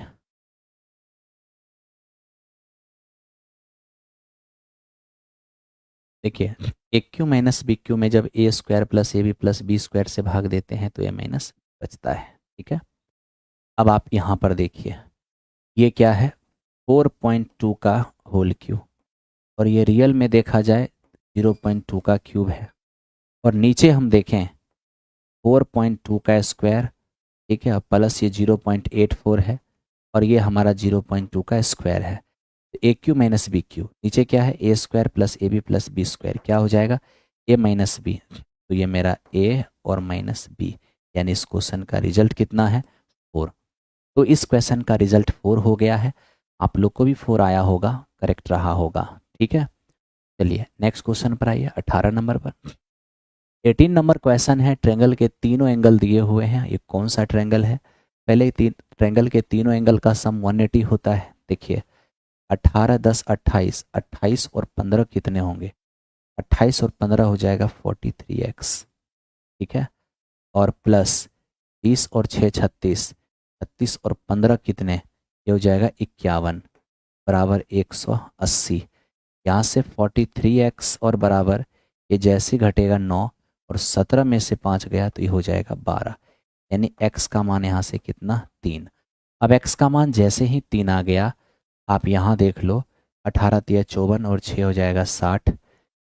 देखिए, A cube minus B cube में जब A square plus A B plus B square से भाग देते हैं तो ए माइनस बचता है। ठीक है, अब आप यहाँ पर देखिए, ये क्या है, 4.2 का होल क्यूब, और ये रियल में देखा जाए 0.2 का क्यूब है, और नीचे हम देखें 4.2 का स्क्वायर, ठीक है, प्लस ये 0.84 है, और ये हमारा 0.2 का स्क्वायर है। A cube minus B cube, नीचे क्या है, A square plus A B plus B square, क्या हो जाएगा, ए माइनस बी। तो ये मेरा ए और माइनस बी, यानी इस क्वेश्चन का रिजल्ट कितना है, 4। तो इस क्वेश्चन का रिजल्ट 4 हो गया है। आप लोग को भी 4 आया होगा, करेक्ट रहा होगा। ठीक है, चलिए नेक्स्ट क्वेश्चन पर आइए, 18 नंबर पर। 18 नंबर क्वेश्चन है, ट्रेंगल के तीनों एंगल दिए हुए हैं, ये कौन सा ट्रेंगल है। पहले ट्रेंगल के तीनों एंगल का सम 180 होता है। देखिए 18 10 28, 28 और 15 कितने होंगे, 28 और 15 हो जाएगा 43x। ठीक है, और प्लस 30 और 6 36, 36 और 15 कितने, ये हो जाएगा 51 बराबर 180। यहाँ से 43x और बराबर, ये जैसे घटेगा 9 और 17 में से 5 गया तो ये हो जाएगा 12, यानी x का मान यहाँ से कितना, 3। अब x का मान जैसे ही 3 आ गया, आप यहाँ देख लो, 18 तिया 54 और 6 हो जाएगा 60।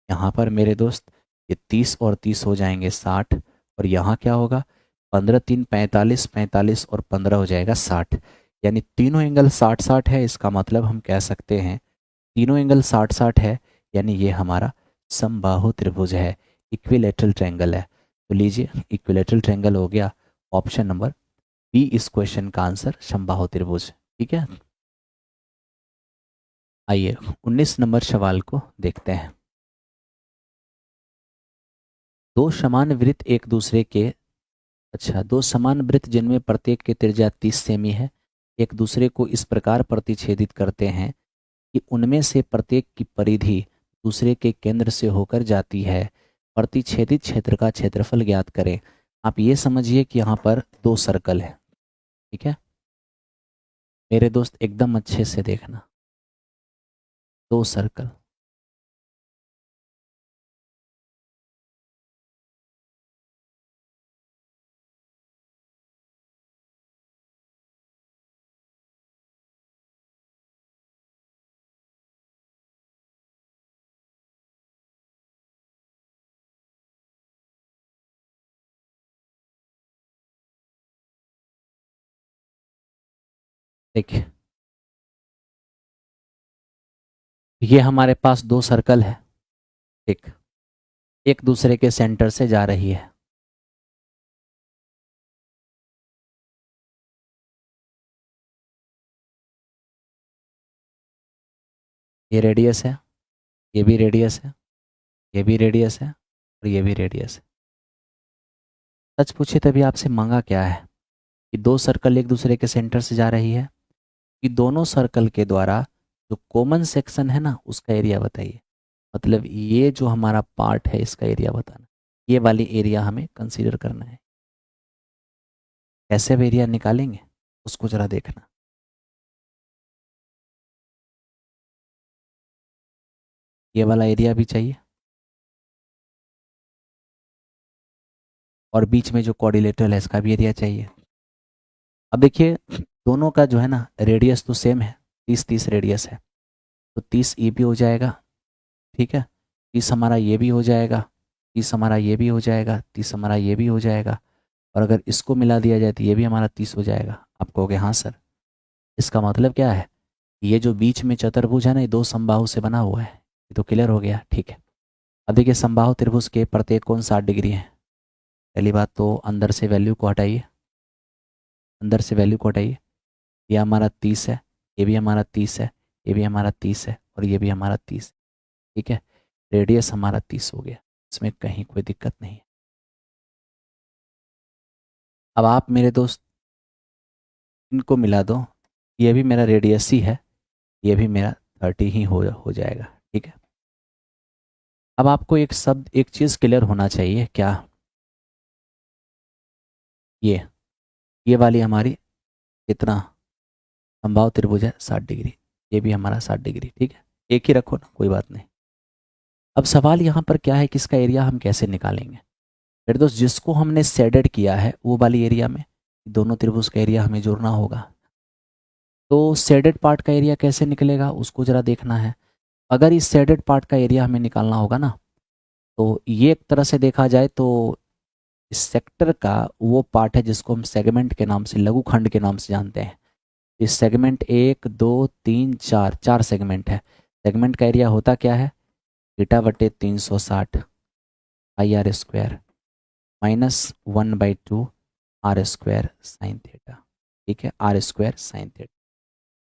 यहाँ पर मेरे दोस्त ये 30 और 30 हो जाएंगे 60, और यहाँ क्या होगा, 15 3 45, 45 और 15 हो जाएगा 60, यानी तीनों एंगल 60 60 है। इसका मतलब हम कह सकते हैं तीनों एंगल 60 60 है, यानी ये हमारा समबाहु त्रिभुज है, इक्विलेटरल ट्रायंगल है। तो लीजिए इक्विलेटरल ट्रायंगल हो गया, ऑप्शन नंबर बी इस क्वेश्चन का आंसर समबाहु त्रिभुज। ठीक है, आइए 19 नंबर सवाल को देखते हैं। दो समान वृत्त एक दूसरे के, अच्छा, दो समान वृत्त जिनमें प्रत्येक की त्रिज्या 30 सेमी है, एक दूसरे को इस प्रकार प्रतिच्छेदित करते हैं कि उनमें से प्रत्येक की परिधि दूसरे के केंद्र से होकर जाती है। प्रतिच्छेदित क्षेत्र का क्षेत्रफल ज्ञात करें। आप ये समझिए कि यहाँ पर 2 सर्कल है। ठीक है, मेरे दोस्त एकदम अच्छे से देखना, 2 सर्कल, देखिए ये हमारे पास दो सर्कल है, ठीक, एक दूसरे के सेंटर से जा रही है। ये रेडियस है, ये भी रेडियस है, ये भी रेडियस है और ये भी रेडियस है। सच पूछे तभी आपसे मांगा क्या है कि दो सर्कल एक दूसरे के सेंटर से जा रही है, कि दोनों सर्कल के द्वारा जो कॉमन सेक्शन है ना उसका एरिया बताइए। मतलब ये जो हमारा पार्ट है इसका एरिया बताना, ये वाली एरिया हमें कंसीडर करना है। कैसे अब एरिया निकालेंगे उसको जरा देखना। ये वाला एरिया भी चाहिए और बीच में जो कोऑर्डिनेटर है इसका भी एरिया चाहिए। अब देखिए दोनों का जो है ना रेडियस तो सेम है, 30-30 रेडियस है, तो 30 ये भी हो जाएगा, ठीक है, 30 हमारा ये भी हो जाएगा, 30 हमारा ये भी हो जाएगा, 30 हमारा ये भी हो जाएगा, और अगर इसको मिला दिया जाए तो ये भी हमारा 30 हो जाएगा। आप कहोगे हाँ सर, इसका मतलब क्या है, ये जो बीच में चतुर्भुज है ना ये दो समबाहु से बना हुआ है। ये तो क्लियर हो गया, ठीक है। अब देखिए समबाहु त्रिभुज के प्रत्येक कोण 60 डिग्री है। पहली बात तो अंदर से वैल्यू को हटाइए, अंदर से वैल्यू को हटाइए। ये हमारा 30 है, ये भी हमारा 30 है, ये भी हमारा 30 है और ये भी हमारा 30 है, ठीक है। रेडियस हमारा 30 हो गया, इसमें कहीं कोई दिक्कत नहीं है। अब आप मेरे दोस्त इनको मिला दो, ये भी मेरा रेडियस ही है, ये भी मेरा 30 ही हो जाएगा, ठीक है। अब आपको एक शब्द एक चीज़ क्लियर होना चाहिए, क्या, ये वाली हमारी कितना समबाहु त्रिभुज है 60 डिग्री, ये भी हमारा 60 डिग्री, ठीक है। एक ही रखो ना, कोई बात नहीं। अब सवाल यहाँ पर क्या है कि इसका एरिया हम कैसे निकालेंगे। फिर दोस्त जिसको हमने शेडेड किया है वो वाली एरिया में दोनों त्रिभुज का एरिया हमें जोड़ना होगा। तो शेडेड पार्ट का एरिया कैसे निकलेगा उसको ज़रा देखना है। अगर इस शेडेड पार्ट का एरिया हमें निकालना होगा ना, तो ये एक तरह से देखा जाए तो इस सेक्टर का वो पार्ट है जिसको हम सेगमेंट के नाम से, लघुखंड के नाम से जानते हैं। इस सेगमेंट 1 2 3 4 4 सेगमेंट है। सेगमेंट का एरिया होता क्या है, θ/360 pi R square -1/2 R square sine theta, ठीक है, आर स्क्वायर साइन थीटा।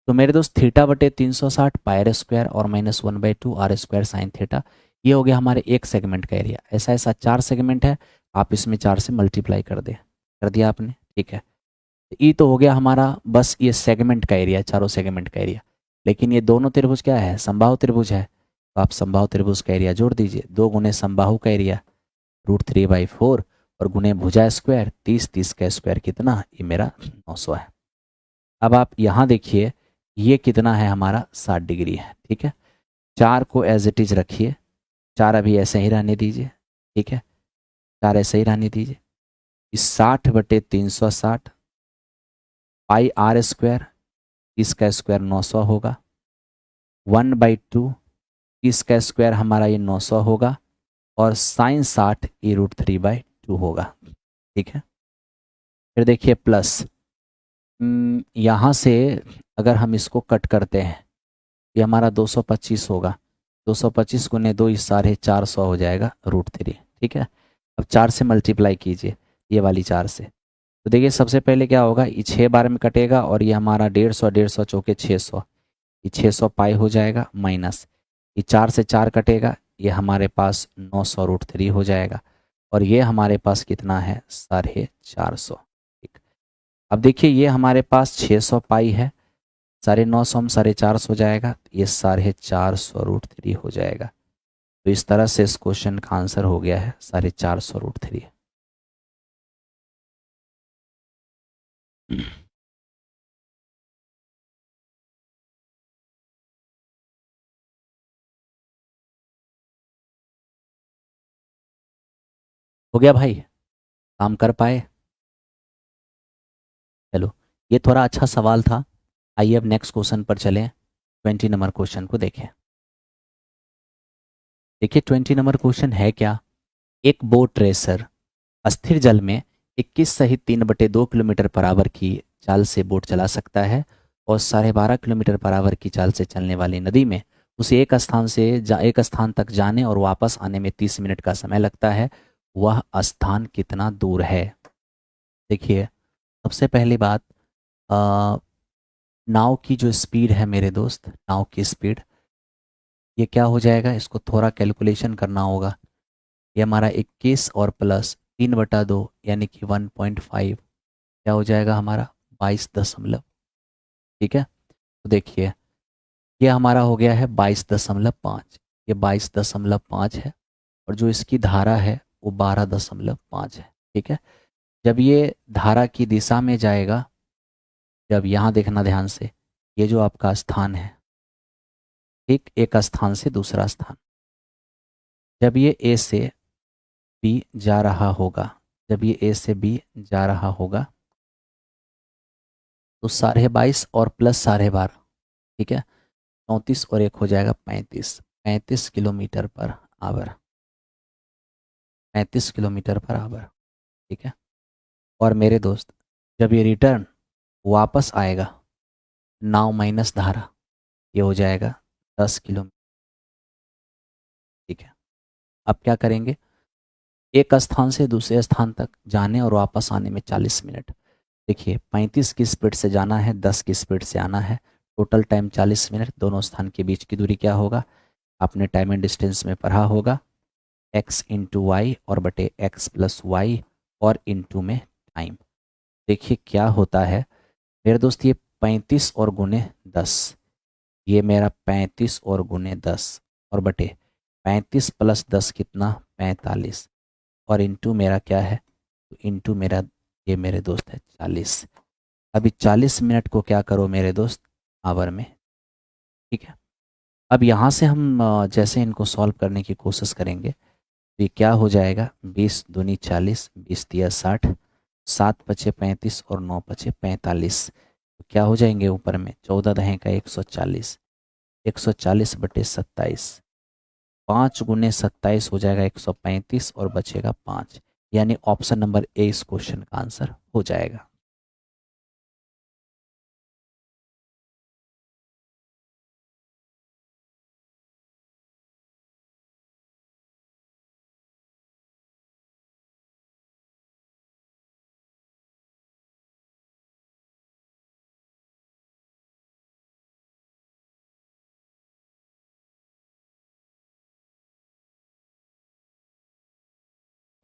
तो मेरे दोस्त θ/360 पाई आर स्क्वायर और -1/2 आर स्क्वायर साइन थीटा, ये हो गया हमारे एक सेगमेंट का एरिया। ऐसा ऐसा 4 सेगमेंट है, आप इसमें 4 से मल्टीप्लाई कर दे, कर दिया आपने, ठीक है। ई तो हो गया हमारा बस ये सेगमेंट का एरिया, चारों सेगमेंट का एरिया। लेकिन ये दोनों त्रिभुज क्या है, समबाहु त्रिभुज है, तो आप समबाहु त्रिभुज का एरिया जोड़ दीजिए। 2 गुने समबाहु का एरिया √3/4 और गुने भुजा स्क्वायर 30 का स्क्वायर कितना, ये मेरा 900 है। अब आप यहाँ देखिए ये कितना है हमारा 60 डिग्री है, ठीक है। 4 को एज इट इज रखिए, 4 अभी ऐसे ही रहने दीजिए, ठीक है, 4 ऐसे ही रहने दीजिए। इस 60/360 पाई आर स्क्वायर, इसका स्क्वायर 900 होगा, 1/2 इसका स्क्वायर हमारा ये 900 होगा और साइन 60 ये √3/2 होगा, ठीक है। फिर देखिए प्लस यहाँ से अगर हम इसको कट करते हैं ये हमारा 225 होगा, 225 गुने 2 इस 450 हो जाएगा √3, ठीक है। अब 4 से मल्टीप्लाई कीजिए, ये वाली 4 से, तो देखिए सबसे पहले क्या होगा, ये 6 बार में कटेगा और ये हमारा 150 150 चौके 600, ये 600 पाई हो जाएगा, माइनस ये 4 से 4 कटेगा, ये हमारे पास 900 √3 हो जाएगा और ये हमारे पास कितना है 450, ठीक। अब देखिए ये हमारे पास 600 पाई है, 950 हम 450 हो जाएगा, ये 450 √3 हो जाएगा। तो इस तरह से इस क्वेश्चन का आंसर हो गया है 450 √3। हो गया भाई, काम कर पाए। चलो ये थोड़ा अच्छा सवाल था। आइए अब नेक्स्ट क्वेश्चन पर चलें, 20 नंबर क्वेश्चन को देखें। देखिए 20 नंबर क्वेश्चन है क्या, एक बोट रेसर अस्थिर जल में 21 सहित 3/2 किलोमीटर पर आवर की चाल से बोट चला सकता है और 12.5 किलोमीटर पर आवर की चाल से चलने वाली नदी में उसे एक स्थान तक जाने और वापस आने में 30 मिनट का समय लगता है, वह स्थान कितना दूर है? देखिए, सबसे पहली बात, अ, नाव की जो स्पीड है मेरे दोस्त, नाव की स्पीड, ये क्या हो जाएगा, इसको थोड़ा कैलकुलेशन करना होगा। ये हमारा 21 और प्लस 3/2 यानी कि 1.5 क्या हो जाएगा हमारा, 22 दशमलव। ठीक है, तो देखिए ये हमारा हो गया है 22.5, ये 22.5 है, और जो इसकी धारा है वो 12.5 है। ठीक है, जब ये धारा की दिशा में जाएगा, जब यहाँ देखना ध्यान से, ये जो आपका स्थान है, ठीक, एक स्थान से दूसरा स्थान, जब ये ए से बी जा रहा होगा, जब ये ए से बी जा रहा होगा, तो 22.5 और प्लस 12.5, ठीक है, 34 और एक हो जाएगा 35, 35 kilometre per hour, 35 kilometre per hour. ठीक है, और मेरे दोस्त, जब ये रिटर्न वापस आएगा, नाव माइनस धारा, ये हो जाएगा 10 किलोमीटर। ठीक है, अब क्या करेंगे, एक स्थान से दूसरे स्थान तक जाने और वापस आने में 40 मिनट। देखिए 35 की स्पीड से जाना है, 10 की स्पीड से आना है, टोटल टाइम 40 मिनट। दोनों स्थान के बीच की दूरी क्या होगा, आपने टाइम एंड डिस्टेंस में पढ़ा होगा, x इंटू वाई और बटे x प्लस वाई और इंटू में टाइम। देखिए क्या होता है मेरे दोस्त, ये 35 और गुने 10, ये मेरा 35 और गुने 10 और बटे 35 प्लस 10 कितना, 45, और इंटू मेरा क्या है, तो इंटू मेरा, ये मेरे दोस्त है 40। अभी 40 मिनट को क्या करो मेरे दोस्त, आवर में। ठीक है, अब यहाँ से हम जैसे इनको सॉल्व करने की कोशिश करेंगे, तो ये क्या हो जाएगा, 20 दूनी 40, 20 तिया 60, 7 पचे 35 और 9 पचे 45, तो क्या हो जाएंगे ऊपर में, 14 दहें का 140, 140 बटे 27, 5 गुने 27 हो जाएगा 135 और बचेगा 5, यानी ऑप्शन नंबर ए इस क्वेश्चन का आंसर हो जाएगा।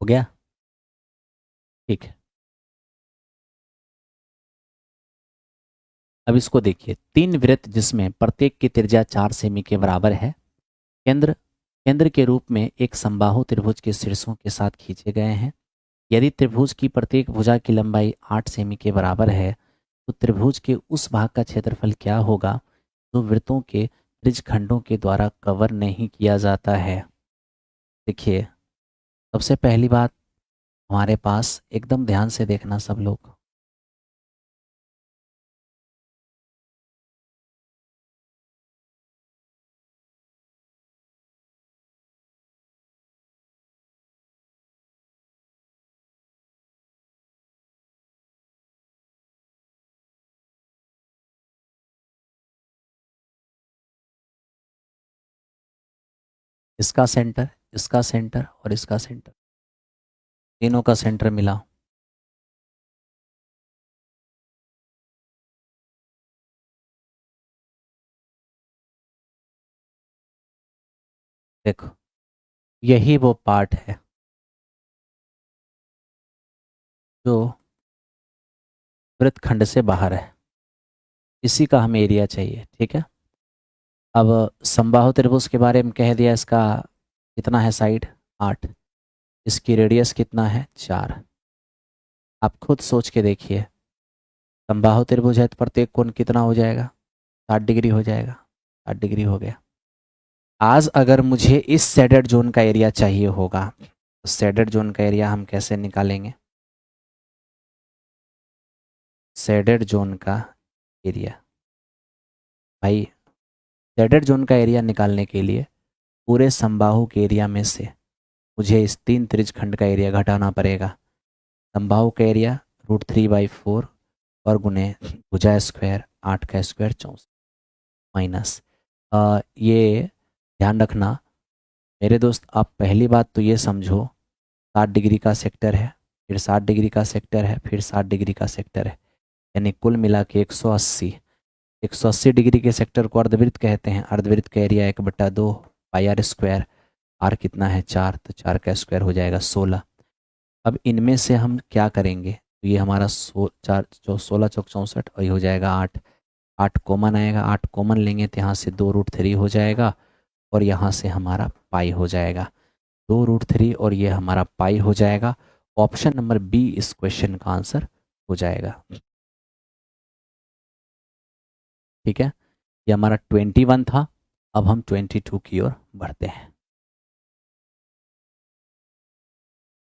हो गया, ठीक है। अब इसको देखिए, 3 वृत्त जिसमें प्रत्येक की त्रिज्या 4 सेमी के बराबर है, केंद्र केंद्र के रूप में एक समबाहु त्रिभुज के शीर्षों के साथ खींचे गए हैं। यदि त्रिभुज की प्रत्येक भुजा की लंबाई 8 सेमी के बराबर है, तो त्रिभुज के उस भाग का क्षेत्रफल क्या होगा जो वृत्तों के त्रिज्यखंडों के द्वारा कवर नहीं किया जाता है। देखिए, सबसे पहली बात, हमारे पास एकदम ध्यान से देखना सब लोग, इसका सेंटर, इसका सेंटर और इसका सेंटर, तीनों का सेंटर मिला। देखो, यही वो पार्ट है जो वृत्तखंड से बाहर है, इसी का हमें एरिया चाहिए। ठीक है, अब समबाहु त्रिभुज के बारे में कह दिया, इसका कितना है साइड, 8, इसकी रेडियस कितना है, 4। आप खुद सोच के देखिए, समबाहु त्रिभुज है तो प्रत्येक कोण कितना हो जाएगा, 60 डिग्री हो जाएगा, 60 डिग्री हो गया। आज अगर मुझे इस शेडेड जोन का एरिया चाहिए होगा, तो शेडेड जोन का एरिया हम कैसे निकालेंगे, शेडेड जोन का एरिया, भाई शेडेड जोन का एरिया निकालने के लिए पूरे समबाहु के एरिया में से मुझे इस 3 त्रिज्यखंड का एरिया घटाना पड़ेगा। समबाहु का एरिया √3/4 और गुने भुजा स्क्वायर 8 का स्क्वायर 64 माइनस ये ध्यान रखना मेरे दोस्त। आप पहली बात तो ये समझो 60 डिग्री का सेक्टर है, फिर 60 डिग्री का सेक्टर है, फिर 60 डिग्री का सेक्टर है, यानी कुल मिला के 180। 180 डिग्री के सेक्टर को अर्धवृत्त कहते हैं। अर्धवृत्त का area 1/2 pi R square. R कितना है 4, तो 4 का स्क्वायर हो जाएगा 16। अब इनमें से हम क्या करेंगे, तो ये हमारा 16 चौक 64 और ये हो जाएगा 8। 8 कॉमन आएगा, 8 कॉमन लेंगे तो यहाँ से 2√3 हो जाएगा और यहाँ से हमारा पाई हो जाएगा 2√3 और ये हमारा पाई हो जाएगा। ऑप्शन नंबर बी इस क्वेश्चन का आंसर हो जाएगा। ठीक है, ये हमारा 21 था। अब हम 22 की ओर बढ़ते हैं।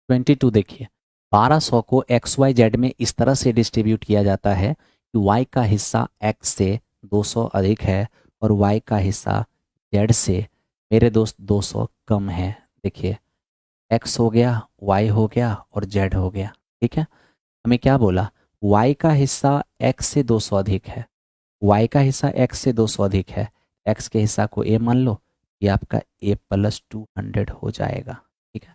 22 देखिए, 1200 को एक्स वाई जेड में इस तरह से डिस्ट्रीब्यूट किया जाता है कि वाई का हिस्सा एक्स से 200 अधिक है और वाई का हिस्सा जेड से मेरे दोस्त 200 कम है। देखिए एक्स हो गया, वाई हो गया और जेड हो गया। ठीक है, हमें क्या बोला, वाई का हिस्सा एक्स से 200 अधिक है। वाई का हिस्सा एक्स से 200 अधिक है, एक्स के हिस्सा को ए मान लो, ये आपका ए प्लस 200 हो जाएगा। ठीक है,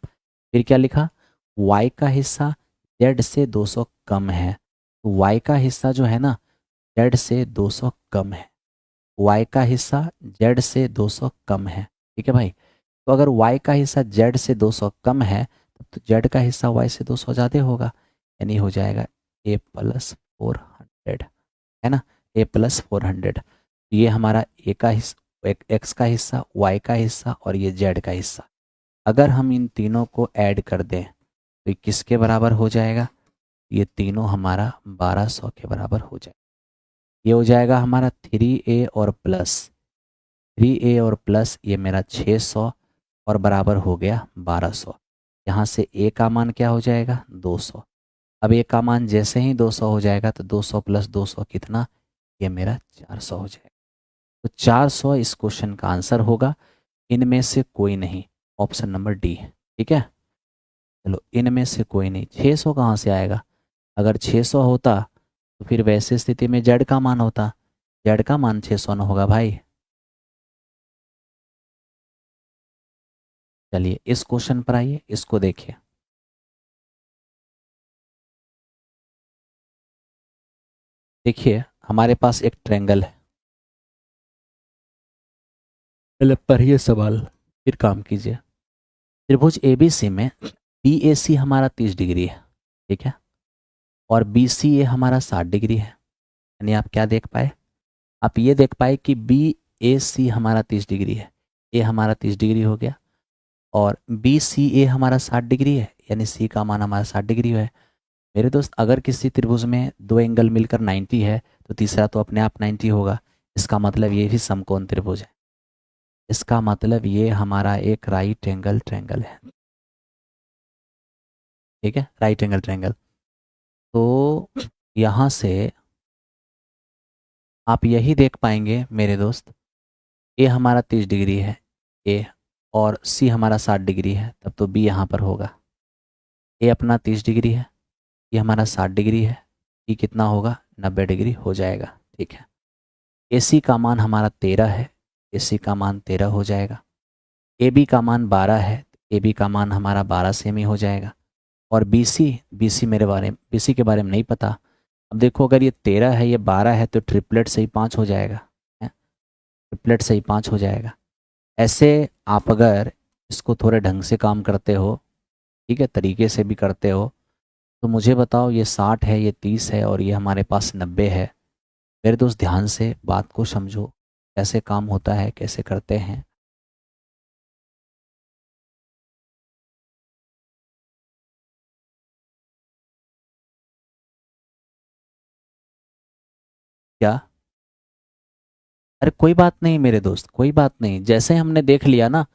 फिर क्या लिखा, y का हिस्सा z से 200 कम है। तो y का हिस्सा जो है ना z से 200 कम है। y का हिस्सा z से 200 कम है। ठीक है भाई, तो अगर y का हिस्सा z से 200 कम है तो z का हिस्सा y से 200 ज़्यादा होगा, यानी हो जाएगा a प्लस 400, है ना, a प्लस 400। ये हमारा a का हिस्सा, x का हिस्सा, y का हिस्सा और ये z का हिस्सा। अगर हम इन तीनों को ऐड कर दें तो ये किसके बराबर हो जाएगा, ये तीनों हमारा 1200 के बराबर हो जाएगा। ये हो जाएगा हमारा 3a और प्लस 3a और प्लस ये मेरा 600 और बराबर हो गया 1200। यहाँ से a का मान क्या हो जाएगा 200। अब a का मान जैसे ही 200 हो जाएगा तो 200 प्लस 200 कितना, ये मेरा 400 हो जाएगा। तो 400 इस क्वेश्चन का आंसर होगा, इनमें से कोई नहीं, ऑप्शन नंबर डी। ठीक है, चलो इनमें से कोई नहीं। 600 कहाँ से आएगा, अगर 600 होता तो फिर वैसे स्थिति में जेड का मान होता, जेड का मान 600 न होगा भाई। चलिए इस क्वेश्चन पर आइए, इसको देखिए। देखिए हमारे पास एक ट्रेंगल है, पहले पढ़िए सवाल फिर काम कीजिए। त्रिभुज एबीसी में बीएसी हमारा 30 डिग्री है, ठीक है, और बीसीए हमारा 60 डिग्री है। यानी आप क्या देख पाए, आप ये देख पाए कि बी ए सी हमारा 30 डिग्री है, ए हमारा 30 डिग्री हो गया, और बी सी ए हमारा 60 डिग्री है, यानी सी का मान हमारा 60 डिग्री है। मेरे दोस्त अगर किसी त्रिभुज में दो एंगल मिलकर 90 है तो तीसरा तो अपने आप 90 होगा। इसका मतलब ये भी समकोण त्रिभुज है, इसका मतलब ये हमारा एक राइट एंगल ट्रायंगल है। ठीक है, राइट एंगल ट्रायंगल। तो यहाँ से आप यही देख पाएंगे मेरे दोस्त, ए हमारा 30 डिग्री है ए, और सी हमारा 60 डिग्री है, तब तो बी यहाँ पर होगा। ए अपना 30 डिग्री है, ये हमारा 60 डिग्री है, ई कितना होगा 90 डिग्री हो जाएगा। ठीक है, ए सी का मान हमारा 13 है, ए सी का मान 13 हो जाएगा। ए बी का मान 12 है, ए बी का मान हमारा 12 सेमी हो जाएगा। और बी सी मेरे बारे में, बी सी के बारे में नहीं पता। अब देखो अगर ये 13 है ये 12 है तो ट्रिपलेट से ही 5 हो जाएगा, है? ट्रिपलेट से ही 5 हो जाएगा। ऐसे आप अगर इसको थोड़े ढंग से काम करते हो, ठीक है, तरीके से भी करते हो, तो मुझे बताओ ये 60 है, ये 30 है और ये हमारे पास 90 है। मेरे दोस्त ध्यान से बात को समझो, कैसे काम होता है, कैसे करते हैं। क्या, अरे कोई बात नहीं मेरे दोस्त, कोई बात नहीं। जैसे हमने देख लिया ना,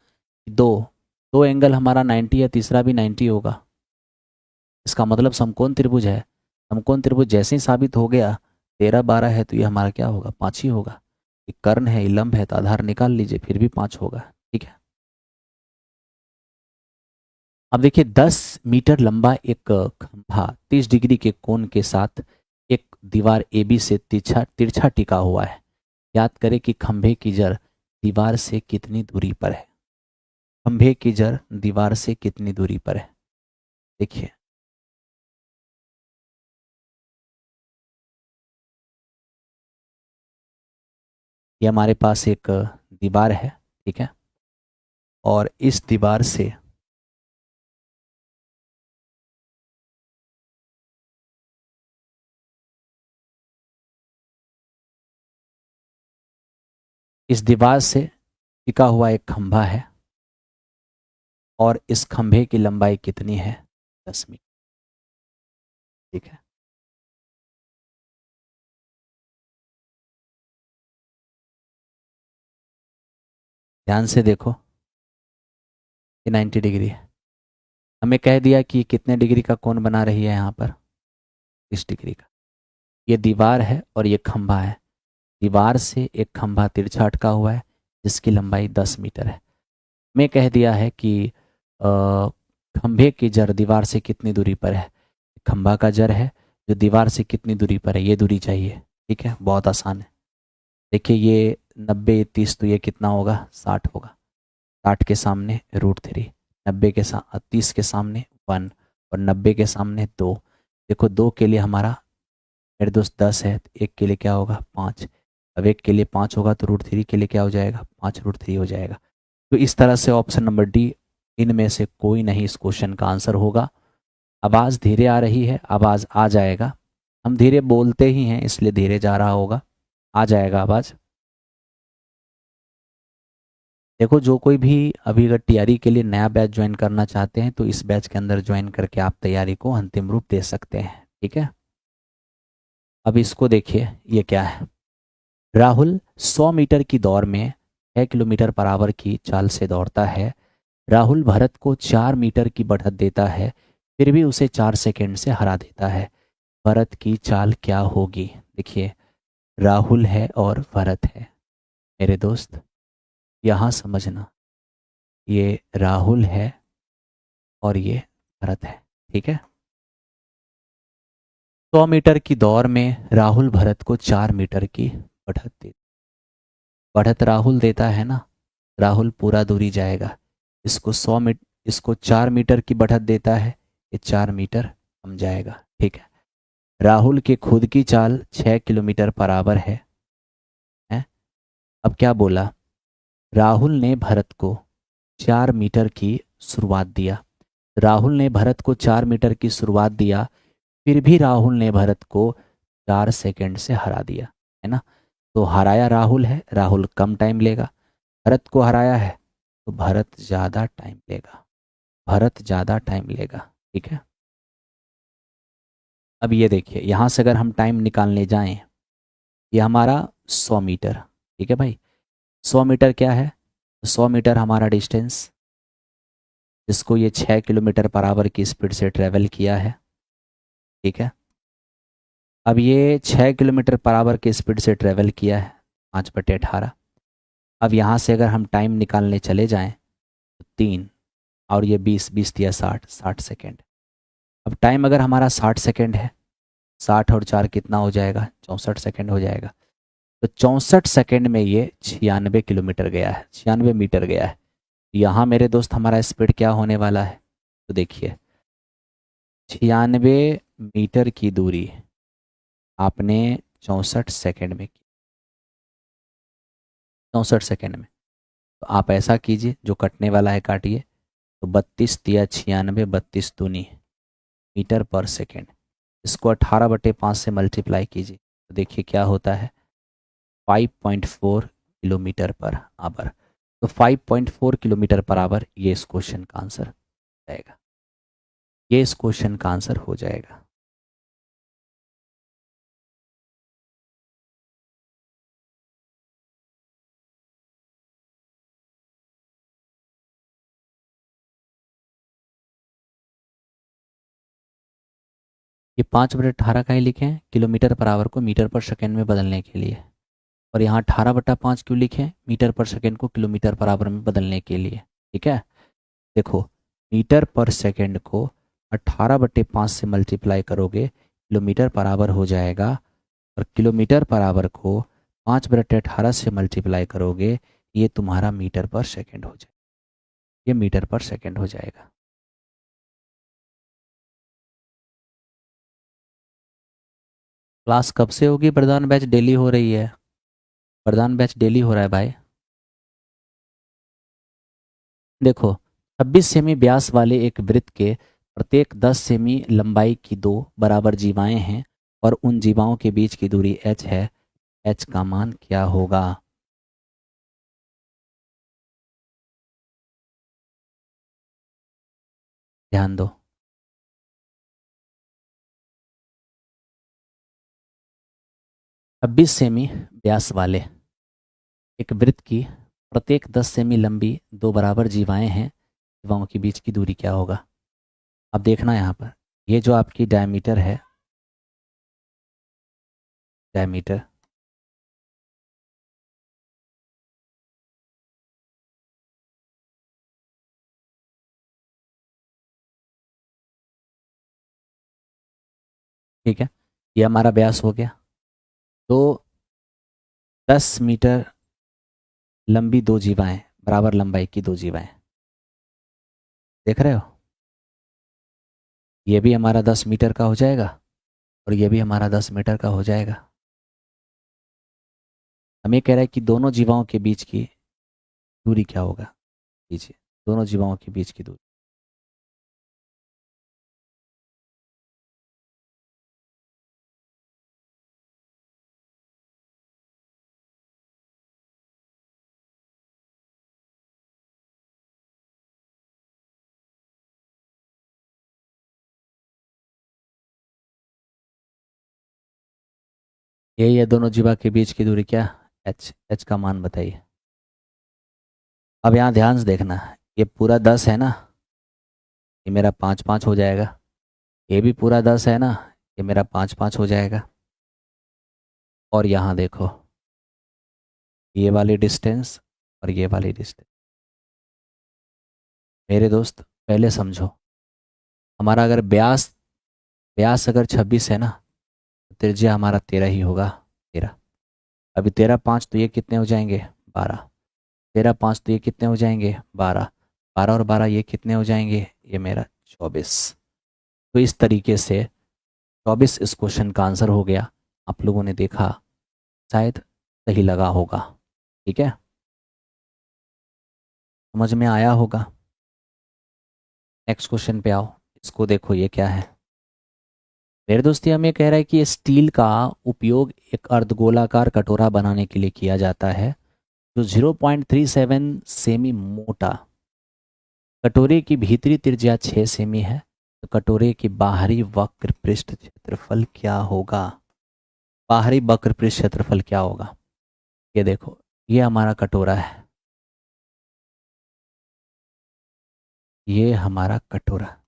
दो दो एंगल हमारा 90 है, तीसरा भी 90 होगा, इसका मतलब समकोण त्रिभुज है। समकोण त्रिभुज जैसे ही साबित हो गया, 13 12 है तो ये हमारा क्या होगा 5 ही होगा। ये कर्ण है, ये लंब है, तो आधार निकाल लीजिए फिर भी 5 होगा। ठीक है, अब देखिए 10 मीटर लंबा एक खंभा 30 डिग्री के कोण के साथ एक दीवार ए बी से तिरछा तिरछा टिका हुआ है। याद करें कि खंभे की जड़ दीवार से कितनी दूरी पर है। खंभे की जड़ दीवार से कितनी दूरी पर है। देखिए, ये हमारे पास एक दीवार है, ठीक है, और इस दीवार से टिका हुआ एक खंभा है और इस खंभे की लंबाई कितनी है, 10 मीटर। ठीक है, ध्यान से देखो, ये 90 डिग्री है। हमें कह दिया कि कितने डिग्री का कोण बना रही है यहाँ पर, 30 डिग्री का। ये दीवार है और ये खंभा है। दीवार से एक खंभा तिरछा अटका हुआ है जिसकी लंबाई 10 मीटर है। हमें कह दिया है कि खंभे की जड़ दीवार से कितनी दूरी पर है। खंभा का जड़ है जो दीवार से कितनी दूरी पर है, ये दूरी चाहिए। ठीक है, बहुत आसान है। देखिए, ये 90 30 तो ये कितना होगा, 60 होगा। 60 के सामने √3, 30 के सामने 1 और 90 के सामने 2। देखो, 2 के लिए हमारा मेरे दोस्त 10 है, तो 1 के लिए क्या होगा, 5। अब 1 के लिए 5 होगा तो √3 के लिए क्या हो जाएगा, 5√3 हो जाएगा। तो इस तरह से ऑप्शन नंबर डी, इनमें से कोई नहीं इस क्वेश्चन का आंसर होगा। आवाज़ धीरे आ रही है, आवाज़ आ जाएगा। हम धीरे बोलते ही हैं इसलिए धीरे जा रहा होगा, आ जाएगा आवाज़। देखो, जो कोई भी अभी अगर तैयारी के लिए नया बैच ज्वाइन करना चाहते हैं तो इस बैच के अंदर ज्वाइन करके आप तैयारी को अंतिम रूप दे सकते हैं। ठीक है, अब इसको देखिए, ये क्या है। राहुल 100 मीटर की दौड़ में 6 किलोमीटर पर आवर की चाल से दौड़ता है। राहुल भरत को 4 मीटर की बढ़त देता है, फिर भी उसे 4 सेकंड से हरा देता है। भरत की चाल क्या होगी। देखिए, राहुल है और भरत है। मेरे दोस्त, यहाँ समझना, ये राहुल है और ये भरत है। ठीक है, 100 मीटर की दौड़ में राहुल भरत को 4 मीटर की बढ़त राहुल देता है ना। राहुल पूरा दूरी जाएगा, इसको 100 मीटर, इसको 4 मीटर की बढ़त देता है, ये 4 मीटर कम जाएगा। ठीक है, राहुल की खुद की चाल 6 किलोमीटर पर आवर है। अब क्या बोला, राहुल ने भरत को 4 मीटर की शुरुआत दिया। राहुल ने भरत को 4 मीटर की शुरुआत दिया, फिर भी राहुल ने भरत को 4 सेकंड से हरा दिया, है ना। तो हराया राहुल है, राहुल कम टाइम लेगा। भरत को हराया है तो भरत ज़्यादा टाइम लेगा, भरत ज़्यादा टाइम लेगा। ठीक है, अब ये देखिए, यहाँ से अगर हम टाइम निकालने जाएं, ये हमारा 100 मीटर, ठीक है भाई। 100 मीटर क्या है, 100 मीटर हमारा डिस्टेंस, जिसको ये 6 किलोमीटर पर आवर की स्पीड से ट्रेवल किया है। ठीक है, अब ये 6 किलोमीटर पर आवर की स्पीड से ट्रेवल किया है, 5/18। अब यहाँ से अगर हम टाइम निकालने चले जाएं तो 3 और ये 20 दिया 60 सेकेंड। अब टाइम अगर हमारा 60 सेकेंड है, 60 और 4 कितना हो जाएगा, 64 सेकेंड हो जाएगा। तो 64 सेकेंड में ये 96 किलोमीटर गया है, 96 मीटर गया है। यहाँ मेरे दोस्त हमारा स्पीड क्या होने वाला है, तो देखिए, 96 मीटर की दूरी आपने 64 सेकेंड में की, 64 सेकेंड में। तो आप ऐसा कीजिए, जो कटने वाला है काटिए। तो 32 दिया 96, 32 दूनी मीटर पर सेकेंड, इसको 18/5 से मल्टीप्लाई कीजिए तो देखिए क्या होता है, 5.4 किलोमीटर पर आवर। तो 5.4 किलोमीटर पर आवर ये इस क्वेश्चन का आंसर हो जाएगा, ये इस क्वेश्चन का आंसर हो जाएगा। ये 5/18 का ही लिखे हैं, किलोमीटर पर आवर को मीटर पर सेकेंड में बदलने के लिए। और यहाँ 18/5 क्यों लिखे, मीटर पर सेकेंड को किलोमीटर पर आवर में बदलने के लिए। ठीक है, देखो, मीटर पर सेकेंड को 18/5 से मल्टीप्लाई करोगे, किलोमीटर पर आवर हो जाएगा, और किलोमीटर पर आवर को 5/18 से मल्टीप्लाई करोगे, ये तुम्हारा मीटर पर सेकंड हो जाएगा। ये मीटर पर सेकंड हो जाएगा। क्लास कब से होगी? प्रधान बैच डेली हो रही है। प्रधान बैच डेली हो रहा है भाई। देखो, 26 सेमी व्यास वाले एक वृत्त के प्रत्येक 10 सेमी लंबाई की दो बराबर जीवाएं हैं और उन जीवाओं के बीच की दूरी h है। h का मान क्या होगा? ध्यान दो। 26 सेमी व्यास वाले एक वृत्त की प्रत्येक 10 सेमी लंबी दो बराबर जीवाएं हैं, जीवाओं के बीच की दूरी क्या होगा? अब देखना यहाँ पर, ये जो आपकी डायमीटर है, डायमीटर, ठीक है, ये हमारा व्यास हो गया। तो 10 मीटर लंबी दो जीवाएं, बराबर लंबाई की दो जीवाएं, देख रहे हो? ये भी हमारा 10 मीटर का हो जाएगा और ये भी हमारा 10 मीटर का हो जाएगा। हमें कह रहा है कि दोनों जीवाओं के बीच की दूरी क्या होगा? लीजिए, दोनों जीवाओं के बीच की दूरी, यही है दोनों जीवा के बीच की दूरी, क्या? h। h का मान बताइए। अब यहाँ ध्यान से देखना, ये पूरा 10 है ना, ये मेरा 5 5 हो जाएगा। ये भी पूरा 10 है ना, ये मेरा 5 5 हो जाएगा। और यहाँ देखो, ये वाली डिस्टेंस और ये वाली डिस्टेंस। मेरे दोस्त पहले समझो, हमारा अगर व्यास व्यास अगर 26 है ना, तो त्रिज्या हमारा 13 ही होगा। 13। अभी 13 5 तो ये कितने हो जाएंगे? 12। 13 5 तो ये कितने हो जाएंगे? 12। 12 और 12 ये कितने हो जाएंगे? ये मेरा 24। तो इस तरीके से 24 इस क्वेश्चन का आंसर हो गया। आप लोगों ने देखा, शायद सही लगा होगा। ठीक है, समझ में आया होगा। नेक्स्ट क्वेश्चन पे आओ, इसको देखो, ये क्या है मेरे दोस्त? ये हमें कह रहा है कि स्टील का उपयोग एक अर्धगोलाकार कटोरा बनाने के लिए किया जाता है जो 0.37 सेमी मोटा। कटोरे की भीतरी त्रिज्या 6 सेमी है, तो कटोरे की बाहरी वक्र पृष्ठ क्षेत्रफल क्या होगा? बाहरी वक्र पृष्ठ क्षेत्रफल क्या होगा? ये देखो, ये हमारा कटोरा है, ये हमारा कटोरा।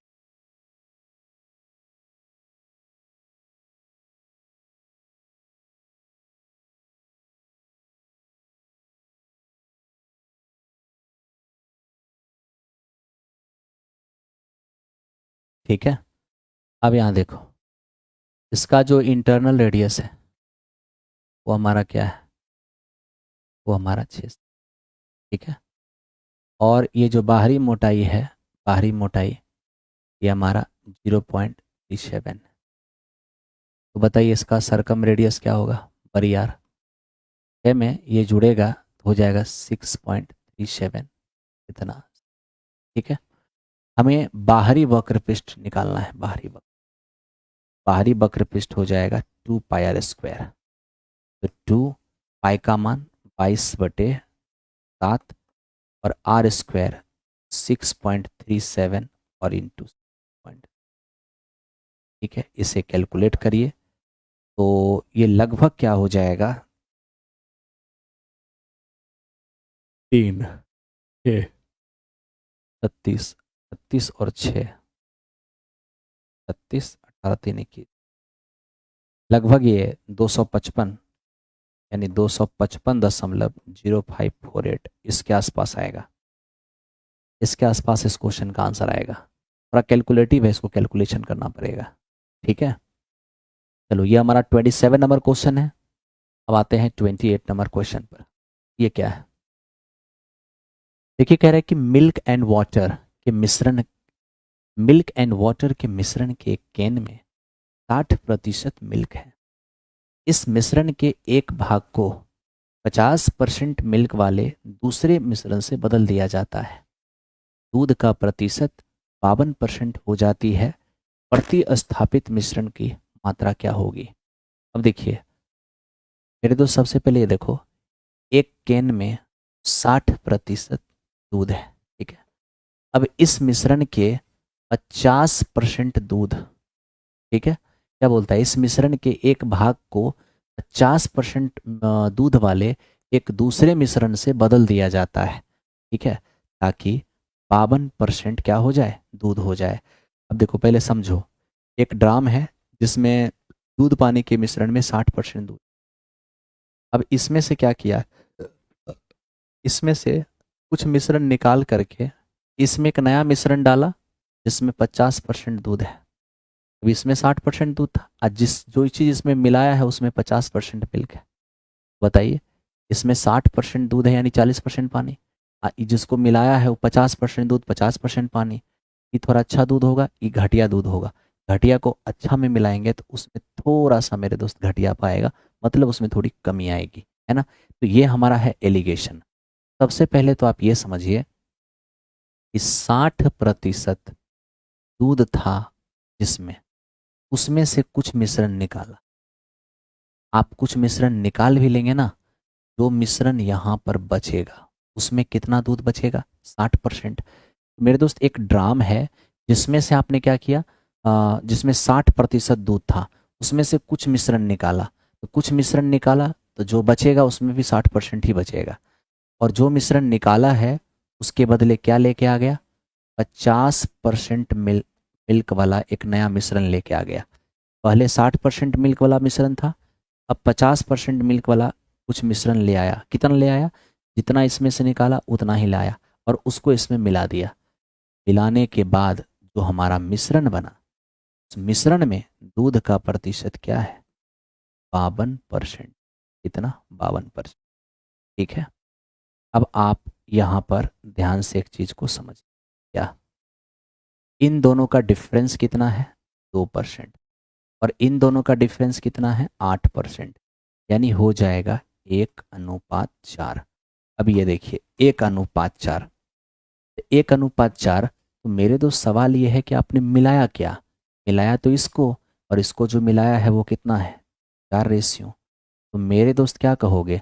ठीक है, अब यहाँ देखो, इसका जो इंटरनल रेडियस है वो हमारा क्या है? वो हमारा 6। ठीक है, और ये जो बाहरी मोटाई है, बाहरी मोटाई, ये हमारा 0.37। तो बताइए इसका सरकम रेडियस क्या होगा? पर यार, 6 में ये जुड़ेगा तो हो जाएगा 6.37, इतना। ठीक है, हमें बाहरी वक्र पृष्ठ निकालना है। बाहरी वक्र पृष्ठ हो जाएगा 2πr²। तो 2 पाई का मान 22/7 और r², 6.37 और इंटू। ठीक है, इसे कैलकुलेट करिए तो ये लगभग क्या हो जाएगा? 3 6 36, 36 और 6, 36 18 3 21, लगभग ये 255, यानी 255.0548 इसके आसपास आएगा। इसके आसपास इस क्वेश्चन का आंसर आएगा। थोड़ा कैलकुलेटिव है, इसको कैलकुलेशन करना पड़ेगा। ठीक है, चलो ये हमारा 27 नंबर क्वेश्चन है। अब आते हैं 28 नंबर क्वेश्चन पर। ये क्या है? देखिए कह रहा है कि मिल्क एंड वाटर के मिश्रण के केन में 60% मिल्क है। इस मिश्रण के एक भाग को 50% मिल्क वाले दूसरे मिश्रण से बदल दिया जाता है। दूध का प्रतिशत 52% हो जाती है। प्रतिस्थापित मिश्रण की मात्रा क्या होगी? अब देखिए मेरे दोस्त, सबसे पहले ये देखो, एक कैन में 60% दूध है, ठीक है। अब इस मिश्रण के 50% दूध, ठीक है, क्या बोलता है, इस मिश्रण के एक भाग को 50% दूध वाले एक दूसरे मिश्रण से बदल दिया जाता है, ठीक है, ताकि 52% क्या हो जाए, दूध हो जाए। अब देखो पहले समझो, एक ड्राम है जिसमें दूध पानी के मिश्रण में 60% दूध। अब इसमें से क्या किया, इसमें से कुछ मिश्रण निकाल करके इसमें एक नया मिश्रण डाला जिसमें 50% दूध है। अब इसमें 60% दूध था, और जो चीज़ इसमें मिलाया है उसमें 50% मिल्क है। बताइए, इसमें 60% दूध है यानी 40% पानी, जिसको मिलाया है वो 50% दूध 50% पानी। ये थोड़ा अच्छा दूध होगा, ये घटिया दूध होगा। घटिया को अच्छा में मिलाएंगे तो उसमें थोड़ा सा मेरे दोस्त घटिया पाएगा, मतलब उसमें थोड़ी कमी आएगी, है ना। तो ये हमारा है एलिगेशन। सबसे पहले तो आप ये समझिए कि 60% दूध था जिसमें, उसमें से कुछ मिश्रण निकाला। आप कुछ मिश्रण निकाल भी लेंगे ना, जो मिश्रण यहाँ पर बचेगा उसमें कितना दूध बचेगा, 60%। मेरे दोस्त एक ड्राम है जिसमें से आपने क्या किया, जिसमें 60% दूध था, उसमें से कुछ मिश्रण निकाला। तो कुछ मिश्रण निकाला तो जो बचेगा उसमें भी 60% ही बचेगा। और जो मिश्रण निकाला है उसके बदले क्या लेके आ गया, 50% मिल्क वाला एक नया मिश्रण लेके आ गया। पहले 60% मिल्क वाला मिश्रण था, अब 50% मिल्क वाला कुछ मिश्रण ले आया। कितना ले आया, जितना इसमें से निकाला उतना ही लाया, और उसको इसमें मिला दिया। मिलाने के बाद जो हमारा मिश्रण बना, उस मिश्रण में दूध का प्रतिशत क्या है, 52%। कितना, 52%, ठीक है। अब आप यहाँ पर ध्यान से एक चीज को समझ, क्या इन दोनों का डिफरेंस कितना है, 2%। और इन दोनों का डिफरेंस कितना है, 8%। यानी हो जाएगा 1:4। अब ये देखिए 1:4, 1:4। तो मेरे दोस्त सवाल ये है कि आपने मिलाया क्या, मिलाया तो इसको, और इसको जो मिलाया है वो कितना है, 4 रेशियो। तो मेरे दोस्त क्या कहोगे,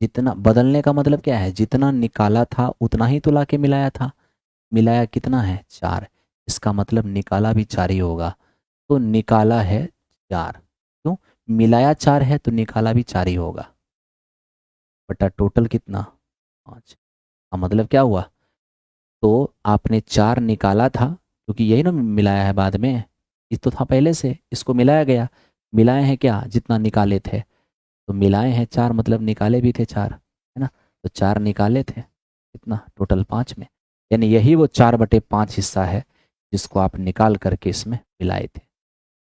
जितना बदलने का मतलब क्या है, जितना निकाला था उतना ही तो लाके मिलाया था। मिलाया कितना है, 4। इसका मतलब निकाला भी 4 ही होगा। तो निकाला है 4, क्यों, मिलाया 4 है तो निकाला भी 4 ही होगा, बटा टोटल कितना, 5। का मतलब क्या हुआ, तो आपने 4 निकाला था, क्योंकि यही ना मिलाया है बाद में, ये तो था पहले से, इसको मिलाया गया। मिलाए हैं क्या, जितना निकाले थे, तो मिलाए हैं 4 मतलब निकाले भी थे 4, है ना। तो 4 निकाले थे, कितना, टोटल 5 में। यानी यही वो 4/5 हिस्सा है जिसको आप निकाल करके इसमें मिलाए थे।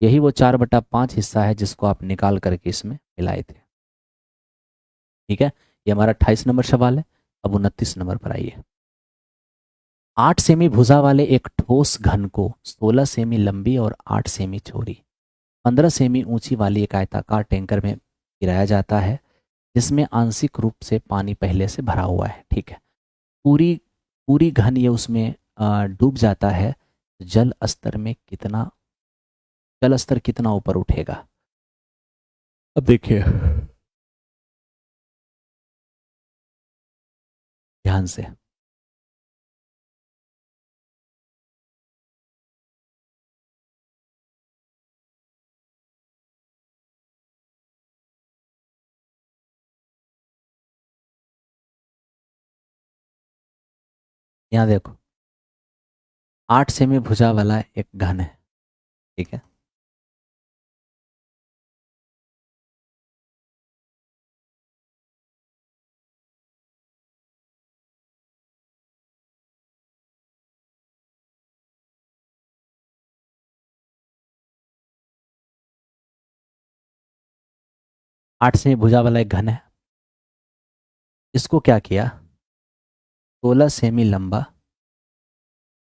यही वो 4/5 हिस्सा है जिसको आप निकाल करके इसमें मिलाए थे, ठीक है। ये हमारा 28 नंबर सवाल है। अब 29 नंबर पर आइए। 8 सेमी भुजा वाले एक ठोस घन को 16 सेमी लंबी और 8 सेमी चौड़ी 15 सेमी ऊंची वाली एक आयताकार टैंकर में गिराया जाता है, जिसमें आंशिक रूप से पानी पहले से भरा हुआ है, ठीक है। पूरी पूरी घन ये उसमें डूब जाता है, जल स्तर कितना ऊपर उठेगा। अब देखिए ध्यान से, यहाँ देखो, 8 सेमी भुजा वाला एक घन है, ठीक है। 8 सेमी भुजा वाला एक घन है, इसको क्या किया, 16 सेमी लंबा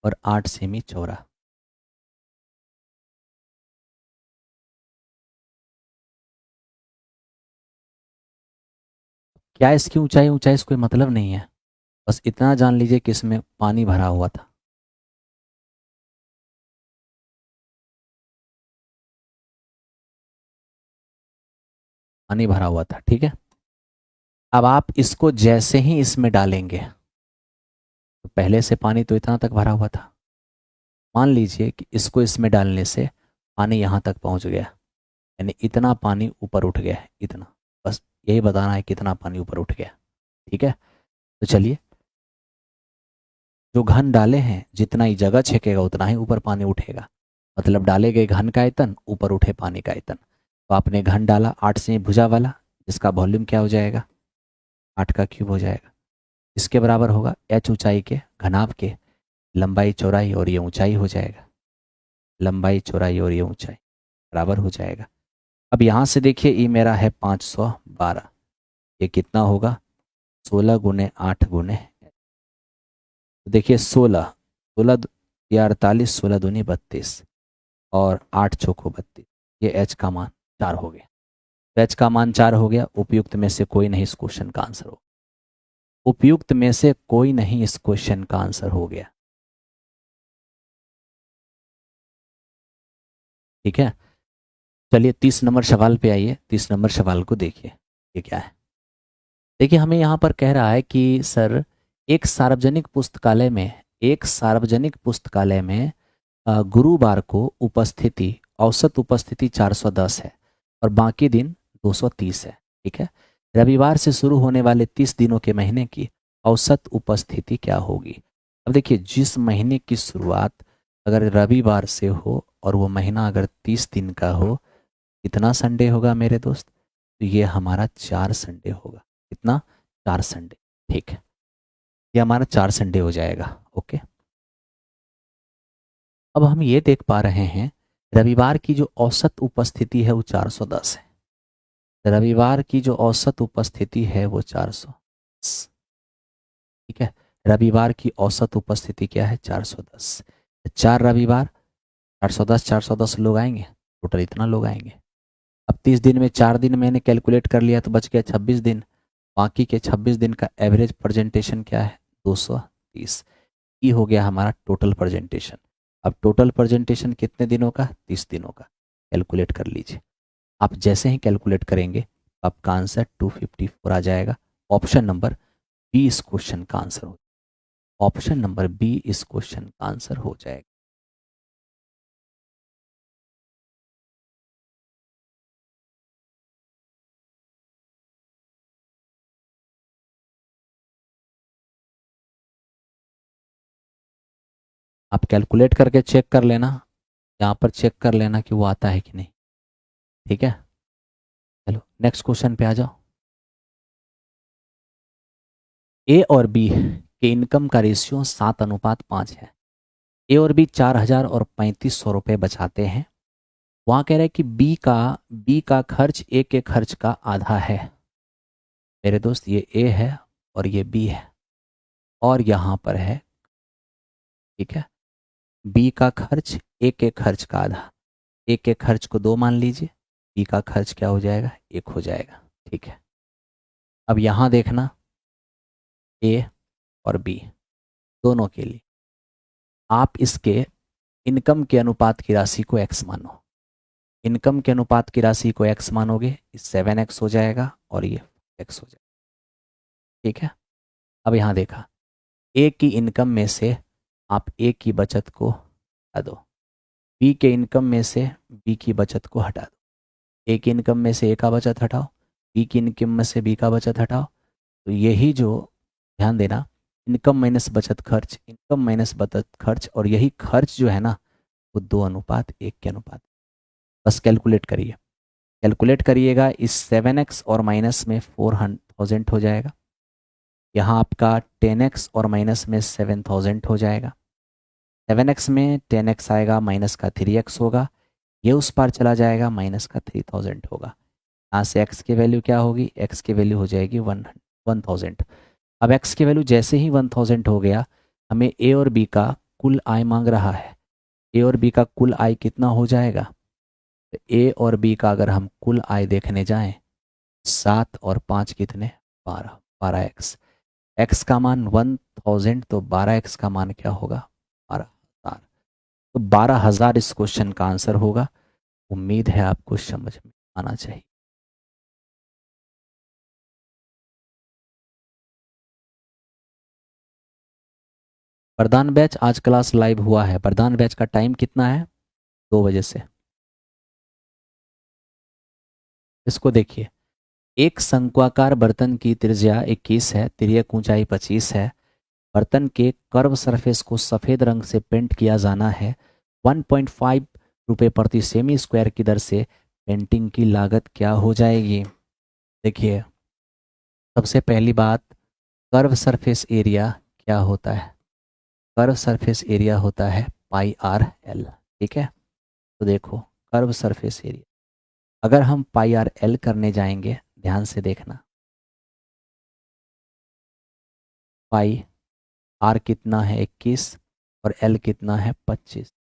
और 8 सेमी चौड़ा। क्या इसकी ऊंचाई, ऊंचाई से कोई मतलब नहीं है, बस इतना जान लीजिए कि इसमें पानी भरा हुआ था। पानी भरा हुआ था, ठीक है। अब आप इसको जैसे ही इसमें डालेंगे, तो पहले से पानी तो इतना तक भरा हुआ था, मान लीजिए कि इसको इसमें डालने से पानी यहाँ तक पहुँच गया, यानी इतना पानी ऊपर उठ गया है, इतना, बस यही बताना है कितना पानी ऊपर उठ गया, ठीक है। तो चलिए, जो घन डाले हैं जितना ही जगह छेकेगा उतना ही ऊपर पानी उठेगा, मतलब डाले गए घन का आयतन ऊपर उठे पानी का आयतन। तो आपने घन डाला 8 सेमी भुजा वाला, जिसका वॉल्यूम क्या हो जाएगा, 8 का क्यूब हो जाएगा। इसके बराबर होगा h ऊंचाई के घनाभ के लंबाई चौड़ाई, और ये ऊंचाई हो जाएगा, लंबाई चौड़ाई और ये ऊंचाई बराबर हो जाएगा। अब यहाँ से देखिए, ये मेरा है 512, ये कितना होगा, 16 गुने 8 गुने, तो देखिए 16, 16 या 48, 16 दूनी 32 और 8 चौको 32, ये एच का मान 4 हो गया। तो एच का मान 4 हो गया, उपयुक्त में से कोई नहीं इस क्वेश्चन का आंसर हो, उपयुक्त में से कोई नहीं इस क्वेश्चन का आंसर हो गया, ठीक है। चलिए 30 नंबर सवाल पे आइए, 30 नंबर सवाल को देखिए, ये क्या है। देखिए हमें यहाँ पर कह रहा है कि सर, एक सार्वजनिक पुस्तकालय में, एक सार्वजनिक पुस्तकालय में गुरुवार को उपस्थिति, औसत उपस्थिति 410 है और बाकी दिन 230 है, ठीक है। रविवार से शुरू होने वाले 30 दिनों के महीने की औसत उपस्थिति क्या होगी। अब देखिए, जिस महीने की शुरुआत अगर रविवार से हो और वो महीना अगर 30 दिन का हो, कितना संडे होगा मेरे दोस्त, तो ये हमारा 4 संडे होगा। कितना, 4 संडे, ठीक है, ये हमारा 4 संडे हो जाएगा, ओके। अब हम ये देख पा रहे हैं, रविवार की जो औसत उपस्थिति है वो 410 है, रविवार की जो औसत उपस्थिति है वो 410, ठीक है। रविवार की औसत उपस्थिति क्या है, 410, 4 रविवार, 410, 410 लोग आएंगे, टोटल इतना लोग आएंगे। अब 30 दिन में 4 दिन मैंने कैलकुलेट कर लिया तो बच गया 26 दिन, बाकी के 26 दिन का एवरेज प्रेजेंटेशन क्या है, 230, ये हो गया हमारा टोटल प्रेजेंटेशन। अब टोटल प्रेजेंटेशन कितने दिनों का, 30 दिनों का, कैलकुलेट कर लीजिए। आप जैसे ही कैलकुलेट करेंगे आपका आंसर 254 आ जाएगा। ऑप्शन नंबर बी इस क्वेश्चन का आंसर हो, ऑप्शन नंबर बी इस क्वेश्चन का आंसर हो जाएगा। आप कैलकुलेट करके चेक कर लेना, यहाँ पर चेक कर लेना कि वो आता है कि नहीं, ठीक है। चलो नेक्स्ट क्वेश्चन पे आ जाओ। ए और बी के इनकम का रेशियो 7:5 है। ए और बी 4,000 और 3,500 रुपये बचाते हैं। वहाँ कह रहे हैं कि बी का खर्च ए के खर्च का आधा है। मेरे दोस्त, ये ए है और ये बी है और यहाँ पर है, ठीक है। बी का खर्च ए के खर्च का आधा, ए के खर्च को 2 मान लीजिए, बी का खर्च क्या हो जाएगा, 1 हो जाएगा, ठीक है। अब यहाँ देखना, ए और बी दोनों के लिए आप इसके इनकम के अनुपात की राशि को x मानो। इनकम के अनुपात की राशि को x मानोगे, 7x हो जाएगा और ये x हो जाएगा, ठीक है। अब यहाँ देखा, ए की इनकम में से आप ए की बचत को हटा दो, बी के इनकम में से बी की बचत को हटा दो। ए की इनकम में से ए का बचत हटाओ, बी की इनकम में से बी का बचत हटाओ, तो यही जो, ध्यान देना, इनकम माइनस बचत खर्च, इनकम माइनस बचत खर्च, और यही खर्च जो है ना वो 2:1 के अनुपात। बस कैलकुलेट करिए, कैलकुलेट करिएगा, इस 7x और माइनस में 4,000 हो जाएगा, यहाँ आपका 10x और माइनस में 7,000 हो जाएगा, 7x में 10x आएगा, माइनस का 3x होगा, ये उस पार चला जाएगा, माइनस का 3,000 होगा। यहाँ से x की वैल्यू क्या होगी, x की वैल्यू हो जाएगी 1000। अब x की वैल्यू जैसे ही 1000 हो गया, हमें a और b का कुल आय मांग रहा है। a और b का कुल आय कितना हो जाएगा, तो a और b का अगर हम कुल आय देखने जाएं, 7 और 5 कितने, 12, 12x। x का मान 1000, तो 12x का मान क्या होगा, 12,000। तो 12,000 इस क्वेश्चन का आंसर होगा। उम्मीद है आपको समझ में आना चाहिए। प्रधान बैच आज क्लास लाइव हुआ है। प्रधान बैच का टाइम कितना है, 2 बजे से। इसको देखिए, एक शंक्वाकार बर्तन की त्रिज्या 21 है, तिर्यक ऊंचाई 25 है। बर्तन के कर्व सरफेस को सफ़ेद रंग से पेंट किया जाना है। 1.5 रुपये प्रति सेमी स्क्वायर की दर से पेंटिंग की लागत क्या हो जाएगी। देखिए, सबसे पहली बात, कर्व सरफेस एरिया क्या होता है, कर्व सरफेस एरिया होता है पाई आर एल। ठीक है, तो देखो, कर्व सरफेस एरिया अगर हम पाई आर एल करने जाएंगे, ध्यान से देखना, पाई आर कितना है 21 और एल कितना है 25।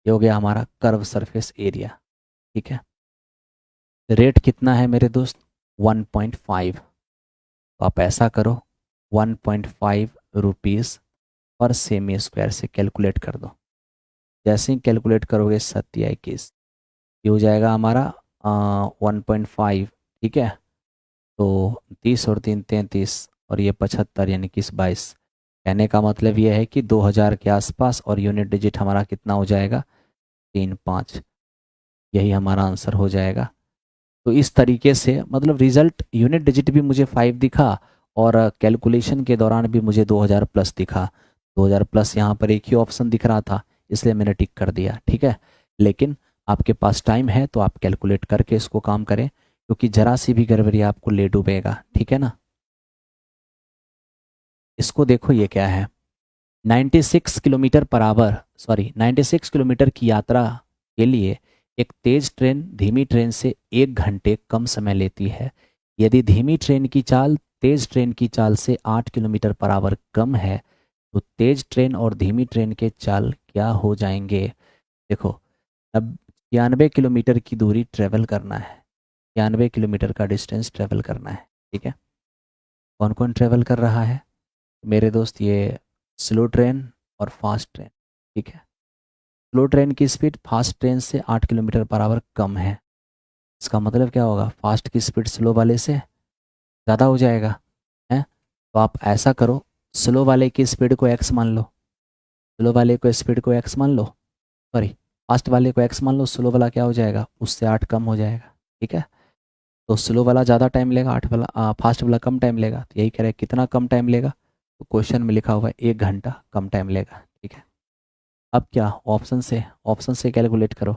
ये हो गया हमारा कर्व सरफेस एरिया। ठीक है, रेट कितना है मेरे दोस्त, 1.5। तो आप ऐसा करो, 1.5 रुपीज़ पर सेमी स्क्वायर से कैलकुलेट कर दो। जैसे ही कैलकुलेट करोगे 7 या 21, ये हो जाएगा हमारा 1.5। ठीक है, तो 30 और 3 33 और ये 75 यानी कि 22। कहने का मतलब ये है कि 2000 के आसपास, और यूनिट डिजिट हमारा कितना हो जाएगा, 35। यही हमारा आंसर हो जाएगा। तो इस तरीके से मतलब रिजल्ट यूनिट डिजिट भी मुझे 5 दिखा, और कैलकुलेशन के दौरान भी मुझे 2000 प्लस दिखा। 2000 प्लस यहाँ पर एक ही ऑप्शन दिख रहा था, इसलिए मैंने टिक कर दिया। ठीक है, लेकिन आपके पास टाइम है तो आप कैलकुलेट करके इसको काम करें, क्योंकि जरा सी भी गड़बड़ी आपको ले डूबेगा। ठीक है ना। इसको देखो, ये क्या है, 96 kilometre per hour, sorry 96 kilometre की यात्रा के लिए एक तेज ट्रेन धीमी ट्रेन से 1 घंटे कम समय लेती है। यदि धीमी ट्रेन की चाल तेज ट्रेन की चाल से 8 किलोमीटर पर आवर कम है, तो तेज ट्रेन और धीमी ट्रेन के चाल क्या हो जाएंगे। देखो, अब 96 किलोमीटर की दूरी ट्रेवल करना है, 96 किलोमीटर का डिस्टेंस ट्रेवल करना है। ठीक है, कौन कौन ट्रेवल कर रहा है मेरे दोस्त, ये स्लो ट्रेन और फास्ट ट्रेन। ठीक है, स्लो ट्रेन की स्पीड फास्ट ट्रेन से 8 किलोमीटर पर आवर कम है। इसका मतलब क्या होगा, फास्ट की स्पीड स्लो वाले से ज़्यादा हो जाएगा, है। तो आप ऐसा करो, स्लो वाले की स्पीड को एक्स मान लो, स्लो वाले को स्पीड को एक्स मान लो, सॉरी फास्ट वाले को एक्स मान लो, स्लो वाला क्या हो जाएगा, उससे 8 कम हो जाएगा। ठीक है, तो स्लो वाला ज़्यादा टाइम लेगा, 8 वाला फास्ट वाला कम टाइम लेगा। तो यही कह रहे हैं कितना कम टाइम लेगा, तो क्वेश्चन में लिखा हुआ है 1 घंटा कम टाइम लेगा। ठीक है, अब क्या, ऑप्शन से कैलकुलेट करो।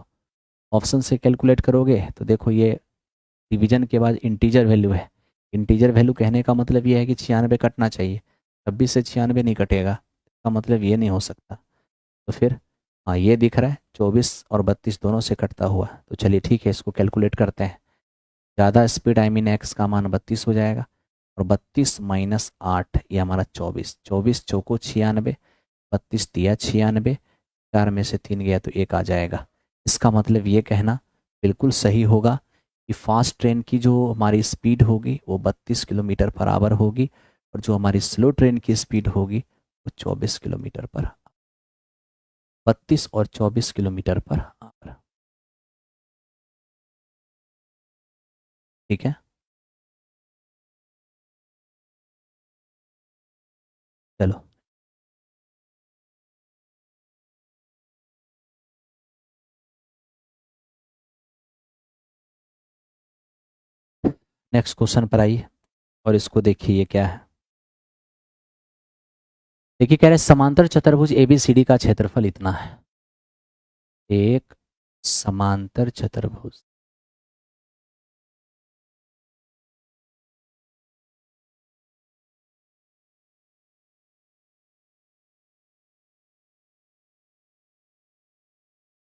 ऑप्शन से कैलकुलेट करोगे तो देखो, ये डिवीजन के बाद इंटीजर वैल्यू है। इंटीजर वैल्यू कहने का मतलब ये है कि 96 कटना चाहिए, 26 से 96 नहीं कटेगा, इसका मतलब ये नहीं हो सकता। तो फिर हाँ, ये दिख रहा है 24 और 32 दोनों से कटता हुआ। तो चलिए ठीक है, इसको कैलकुलेट करते हैं। ज़्यादा स्पीड आई मीन एक्स का मान 32 हो जाएगा, और 32 माइनस 8 ये हमारा 24, 24 चौको 96, 32 दिया 96, 4 में से 3 गया तो 1 आ जाएगा। इसका मतलब ये कहना बिल्कुल सही होगा कि फास्ट ट्रेन की जो हमारी स्पीड होगी वो 32 किलोमीटर पर आवर होगी, और जो हमारी स्लो ट्रेन की स्पीड होगी वो 24 किलोमीटर पर, 32 और 24 किलोमीटर पर आवर। ठीक है, चलो नेक्स्ट क्वेश्चन पर आइए, और इसको देखिए ये क्या है। देखिए, कह रहे हैं समांतर चतुर्भुज एबीसीडी का क्षेत्रफल इतना है। एक समांतर चतुर्भुज,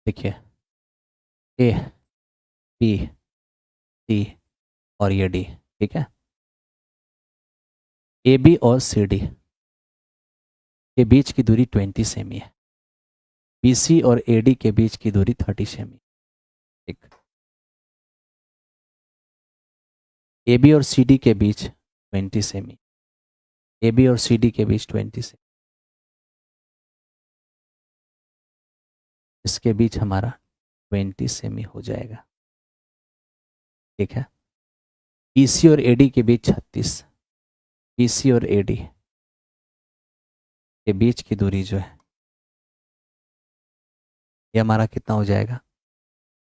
देखिए, ए बी सी और ये डी, ठीक है। ए बी और सी डी के बीच की दूरी 20 सेमी है। बी सी और ए डी के बीच की दूरी 30 सेमी, ठीक। ए बी और सी डी के बीच 20 सेमी, ए बी और सी डी के बीच 20 सेमी, इसके बीच हमारा 20 सेमी हो जाएगा, ठीक है। बी सी और ए डी के बीच 36, बी सी और ए डी के बीच की दूरी जो है ये हमारा कितना हो जाएगा,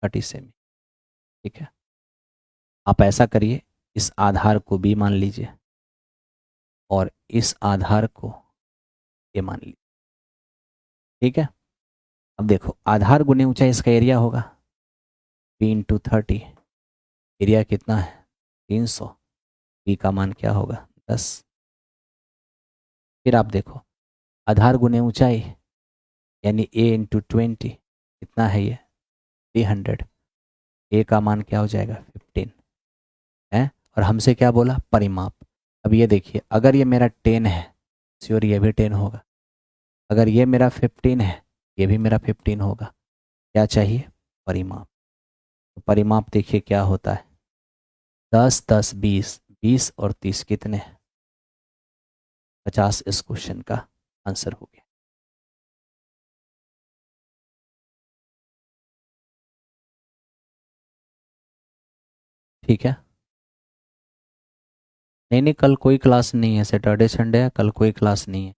30 सेमी, ठीक है। आप ऐसा करिए, इस आधार को बी मान लीजिए और इस आधार को ए मान लीजिए, ठीक है। अब देखो, आधार गुने ऊंचाई, इसका एरिया होगा बी इंटू 30, एरिया कितना है 300, बी का मान क्या होगा 10। फिर आप देखो, आधार गुने ऊंचाई यानी ए इंटू 20 कितना है, ये 300, ए का मान क्या हो जाएगा 15 है। और हमसे क्या बोला, परिमाप। अब ये देखिए, अगर ये मेरा 10 है, श्योर ये भी 10 होगा। अगर ये मेरा 15 है, ये भी मेरा 15 होगा। क्या चाहिए, परिमाप। तो परिमाप देखिए क्या होता है, 10 10 20, 20 और 30 कितने, 50 इस क्वेश्चन का आंसर हो गया। ठीक है। नहीं नहीं, कल कोई क्लास नहीं है, सैटरडे संडे है, कल कोई क्लास नहीं है।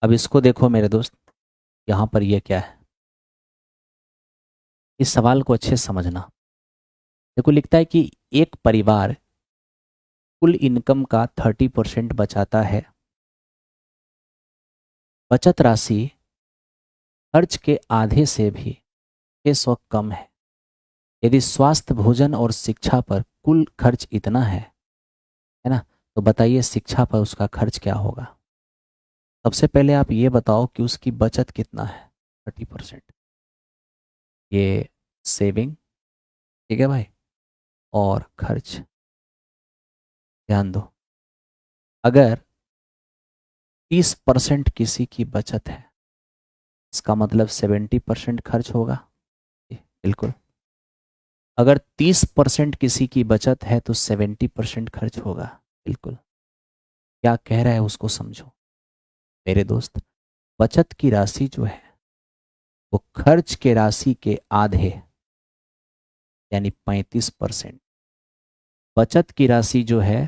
अब इसको देखो मेरे दोस्त, यहाँ पर ये क्या है, इस सवाल को अच्छे से समझना। देखो, लिखता है कि एक परिवार कुल इनकम का 30% बचाता है। बचत राशि खर्च के आधे से भी 600 कम है। यदि स्वास्थ्य, भोजन और शिक्षा पर कुल खर्च इतना है ना, तो बताइए शिक्षा पर उसका खर्च क्या होगा। सबसे पहले आप ये बताओ कि उसकी बचत कितना है, 30%, ये सेविंग, ठीक है भाई। और खर्च, ध्यान दो, अगर 30% किसी की बचत है, इसका मतलब 70% खर्च होगा, बिल्कुल। अगर 30% किसी की बचत है तो 70% खर्च होगा, बिल्कुल। क्या कह रहा है उसको समझो मेरे दोस्त। बचत की राशि जो है वो खर्च के राशि के आधे यानी 35%। बचत की राशि जो है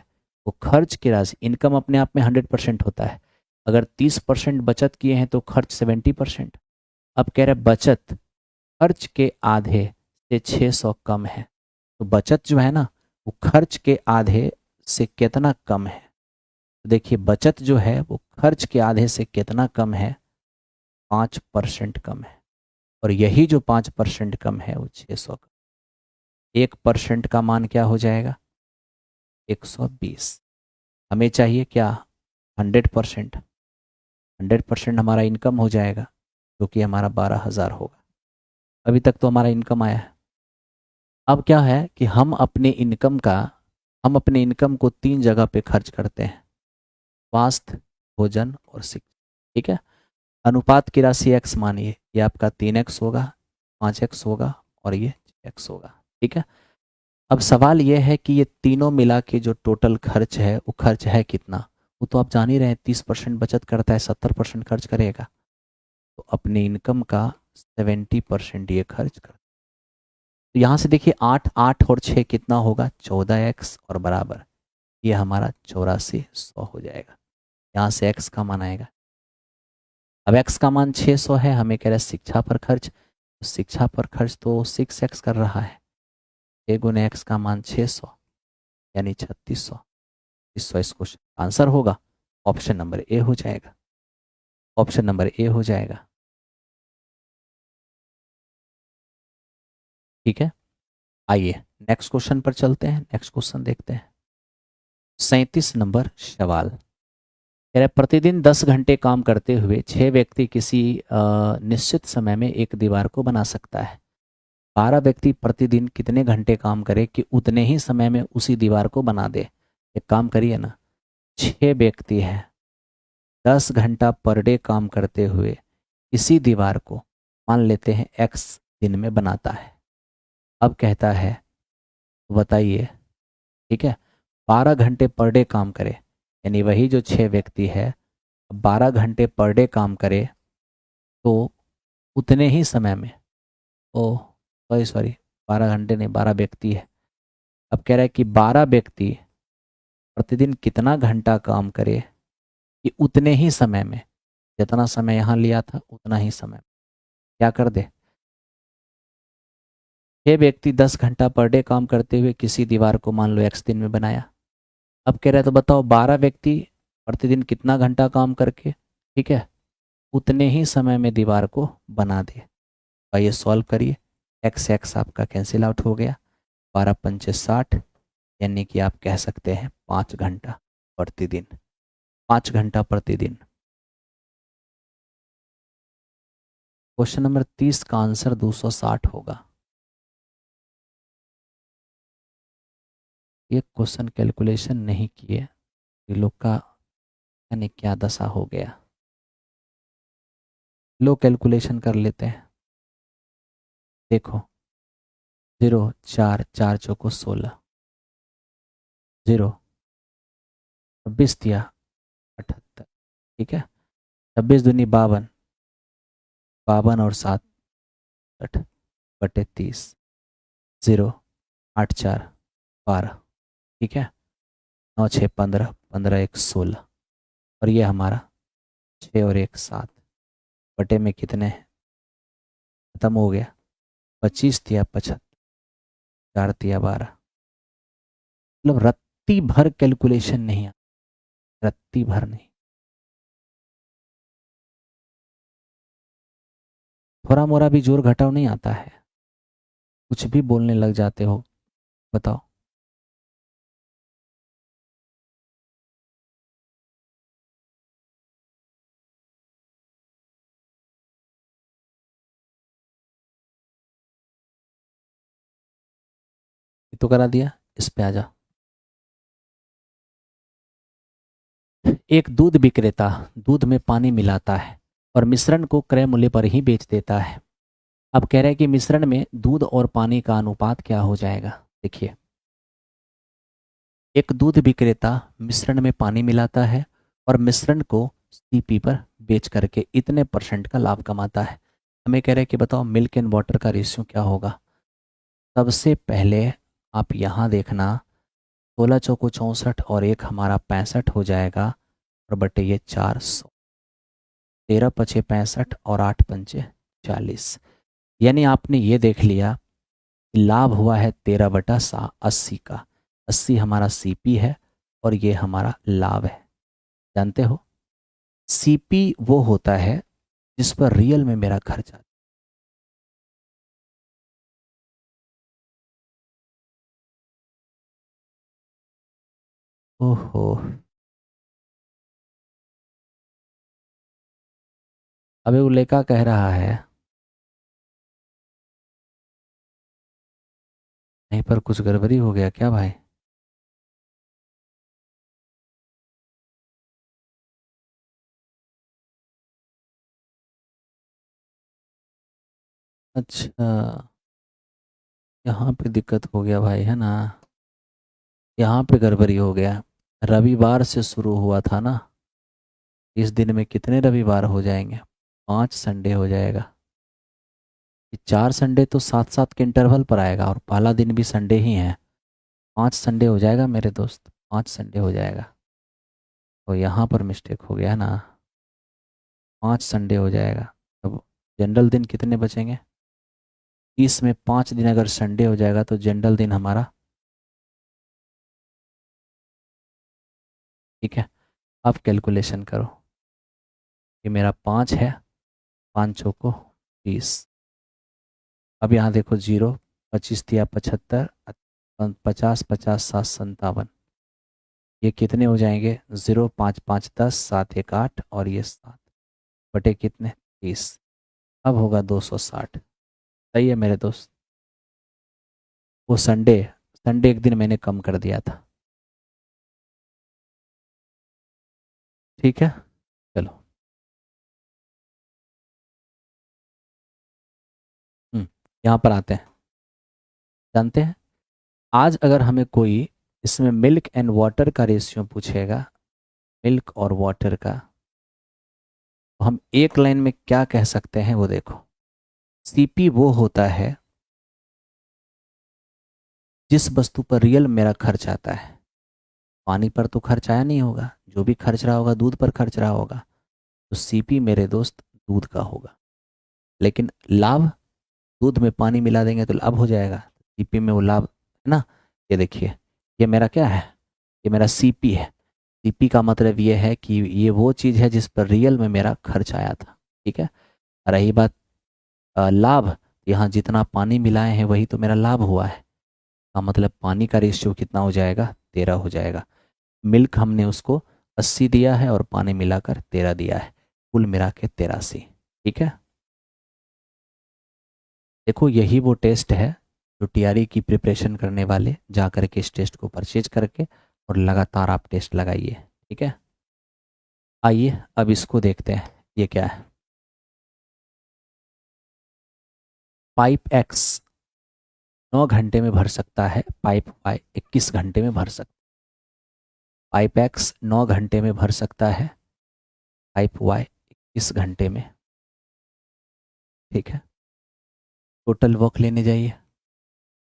वो खर्च की राशि, इनकम अपने आप में 100% होता है। अगर 30% बचत किए हैं तो खर्च 70%। अब कह रहे बचत खर्च के आधे से 600 कम है, तो बचत जो है ना वो खर्च के आधे से कितना कम है। तो देखिए, बचत जो है वो खर्च के आधे से कितना कम है, 5% कम है। और यही जो 5% कम है वो 600 का। 1% का मान क्या हो जाएगा, 120। हमें चाहिए क्या, 100%। 100% हमारा इनकम हो जाएगा, जो कि हमारा 12,000 होगा। अभी तक तो हमारा इनकम आया है। अब क्या है कि हम अपने इनकम को 3 जगह पे खर्च करते हैं, स्वास्थ्य, भोजन और शिक्षा, ठीक है। अनुपात की राशि x मानिए, ये आपका 3x होगा, 5x होगा और ये 6x होगा, ठीक है। अब सवाल ये है कि ये तीनों मिला के जो टोटल खर्च है वो खर्च है कितना। वो तो आप जान ही रहे हैं, 30% बचत करता है, 70% खर्च करेगा। तो अपने इनकम का 70% ये खर्च कर। तो यहाँ से देखिए, 8 8 और 6 कितना होगा, 14x और बराबर ये हमारा 8400 हो जाएगा। यहाँ से x का मान आएगा। अब x का मान 600 है, हमें कह रहा है शिक्षा पर खर्च, तो शिक्षा पर खर्च तो 6x कर रहा है। 6 गुने x का मान 600 यानी 3600। इस क्वेश्चन आंसर होगा ऑप्शन नंबर ए हो जाएगा। ऑप्शन नंबर ए हो जाएगा, ठीक है। आइए नेक्स्ट क्वेश्चन पर चलते हैं। नेक्स्ट क्वेश्चन देखते हैं। 37 नंबर सवाल कह रहे प्रतिदिन 10 घंटे काम करते हुए 6 व्यक्ति किसी निश्चित समय में एक दीवार को बना सकता है। 12 व्यक्ति प्रतिदिन कितने घंटे काम करे कि उतने ही समय में उसी दीवार को बना दे। एक काम करिए ना, 6 व्यक्ति हैं, 10 घंटा पर डे काम करते हुए इसी दीवार को मान लेते हैं x दिन में बनाता है। अब कहता है बताइए, ठीक है, 12 घंटे पर डे काम करे, यानी वही जो 6 व्यक्ति है 12 घंटे पर डे काम करे तो उतने ही समय में, ओ सॉरी सॉरी, 12 घंटे नहीं, 12 व्यक्ति है। अब कह रहा है कि 12 व्यक्ति प्रतिदिन कितना घंटा काम करे कि उतने ही समय में, जितना समय यहाँ लिया था उतना ही समय में क्या कर दे। 6 व्यक्ति 10 घंटा पर डे काम करते हुए किसी दीवार को मान लो x दिन में बनाया। अब कह रहा है तो बताओ 12 व्यक्ति प्रतिदिन कितना घंटा काम करके, ठीक है, उतने ही समय में दीवार को बना दे। और ये सॉल्व करिए, एक्स एक्स आपका कैंसिल आउट हो गया, 12×5 = 60, यानी कि आप कह सकते हैं 5 घंटा प्रतिदिन, 5 घंटा प्रतिदिन। क्वेश्चन नंबर 30 का आंसर 260 होगा। ये क्वेश्चन कैलकुलेशन नहीं किए, ये लोग का यानी क्या दशा हो गया। लो कैलकुलेशन कर लेते हैं। देखो 0 4 4 चौको 16, 0 26 दिया 78, ठीक है, 26 दूनी 52, 52 और 7 60/30, 0 8 4 12, ठीक है, 9 6 15, 15 1 16, और ये हमारा 6 और 1 7 बटे में कितने हैं, खत्म हो गया, 25 दिया 75, 4 दिया 12। मतलब रत्ती भर कैलकुलेशन नहीं आता, रत्ती भर नहीं, थोड़ा मोरा भी जोर घटाव नहीं आता है, कुछ भी बोलने लग जाते हो, बताओ। ये तो करा दिया, इस पे आ जा। एक दूध विक्रेता दूध में पानी मिलाता है और मिश्रण को क्रय मूल्य पर ही बेच देता है। अब कह रहे हैं कि मिश्रण में दूध और पानी का अनुपात क्या हो जाएगा। देखिए, एक दूध विक्रेता मिश्रण में पानी मिलाता है और मिश्रण को सीपी पर बेच करके इतने % का लाभ कमाता है। हमें कह रहे हैं कि बताओ मिल्क एंड वाटर का रेशियो क्या होगा। सबसे पहले आप यहाँ देखना, 16 चौको 64 और एक हमारा 65 हो जाएगा, और बटे ये 400, 13 पचे 65 और 8 पंचे 40, यानी आपने ये देख लिया कि लाभ हुआ है 13/80 का। 80 हमारा सीपी है और ये हमारा लाभ है। जानते हो सीपी वो होता है जिस पर रियल में मेरा खर्च आता है। ओहो, अबे वो लेका कह रहा है यहीं पर कुछ गड़बड़ी हो गया क्या भाई। अच्छा, यहाँ पे दिक्कत हो गया भाई, है ना, यहाँ पे गड़बड़ी हो गया। रविवार से शुरू हुआ था ना, इस दिन में कितने रविवार हो जाएंगे, 5 संडे हो जाएगा। ये 4 संडे तो 7-7 के इंटरवल पर आएगा और पहला दिन भी संडे ही है। 5 संडे हो जाएगा मेरे दोस्त, 5 संडे हो जाएगा। तो यहाँ पर मिस्टेक हो गया ना, 5 संडे हो जाएगा। अब जनरल दिन कितने बचेंगे, 30 में 5 दिन अगर संडे हो जाएगा तो जनरल दिन हमारा, ठीक है, अब कैलकुलेशन करो। ये मेरा 5 है, 5 चौको 20, अब यहाँ देखो 0, 25 दिया 75, 50 50 7 57, ये कितने हो जाएंगे, 0 5 5 10, 7 1 8 और ये 7 बटे कितने 30, अब होगा 260। सही है मेरे दोस्त। वो संडे संडे एक दिन मैंने कम कर दिया था। ठीक है, चलो। यहाँ पर आते हैं। जानते हैं, आज अगर हमें कोई इसमें मिल्क एंड वाटर का रेशियो पूछेगा, मिल्क और वाटर का, तो हम एक लाइन में क्या कह सकते हैं वो देखो। सीपी वो होता है जिस वस्तु पर रियल मेरा खर्च आता है। पानी पर तो खर्च आया नहीं होगा, जो भी खर्च रहा होगा दूध पर खर्च रहा होगा, तो सीपी मेरे दोस्त दूध का होगा। लेकिन लाभ, दूध में पानी मिला देंगे तो लाभ हो जाएगा, सीपी में वो लाभ है ना। ये देखिए, ये मेरा क्या है, ये मेरा सीपी है। सीपी का मतलब ये है कि ये वो चीज़ है जिस पर रियल में मेरा खर्च आया था। ठीक है। रही बात लाभ, यहाँ जितना पानी मिलाए हैं वही तो मेरा लाभ हुआ है। का मतलब पानी का रेशियो कितना हो जाएगा, 13 हो जाएगा। मिल्क हमने उसको 80 दिया है और पानी मिलाकर 13 दिया है, कुल मिला के 83। ठीक है। देखो यही वो टेस्ट है जो टीआरई की प्रिपरेशन करने वाले जा करके इस टेस्ट को परचेज करके और लगातार आप टेस्ट लगाइए। ठीक है। आइए अब इसको देखते हैं, ये क्या है। पाइप एक्स 9 घंटे में भर सकता है, पाइप वाई 21 घंटे में भर सकता है। पाइप एक्स 9 घंटे में भर सकता है, पाइप वाई 21 घंटे में। ठीक है। टोटल वर्क लेने जाइए,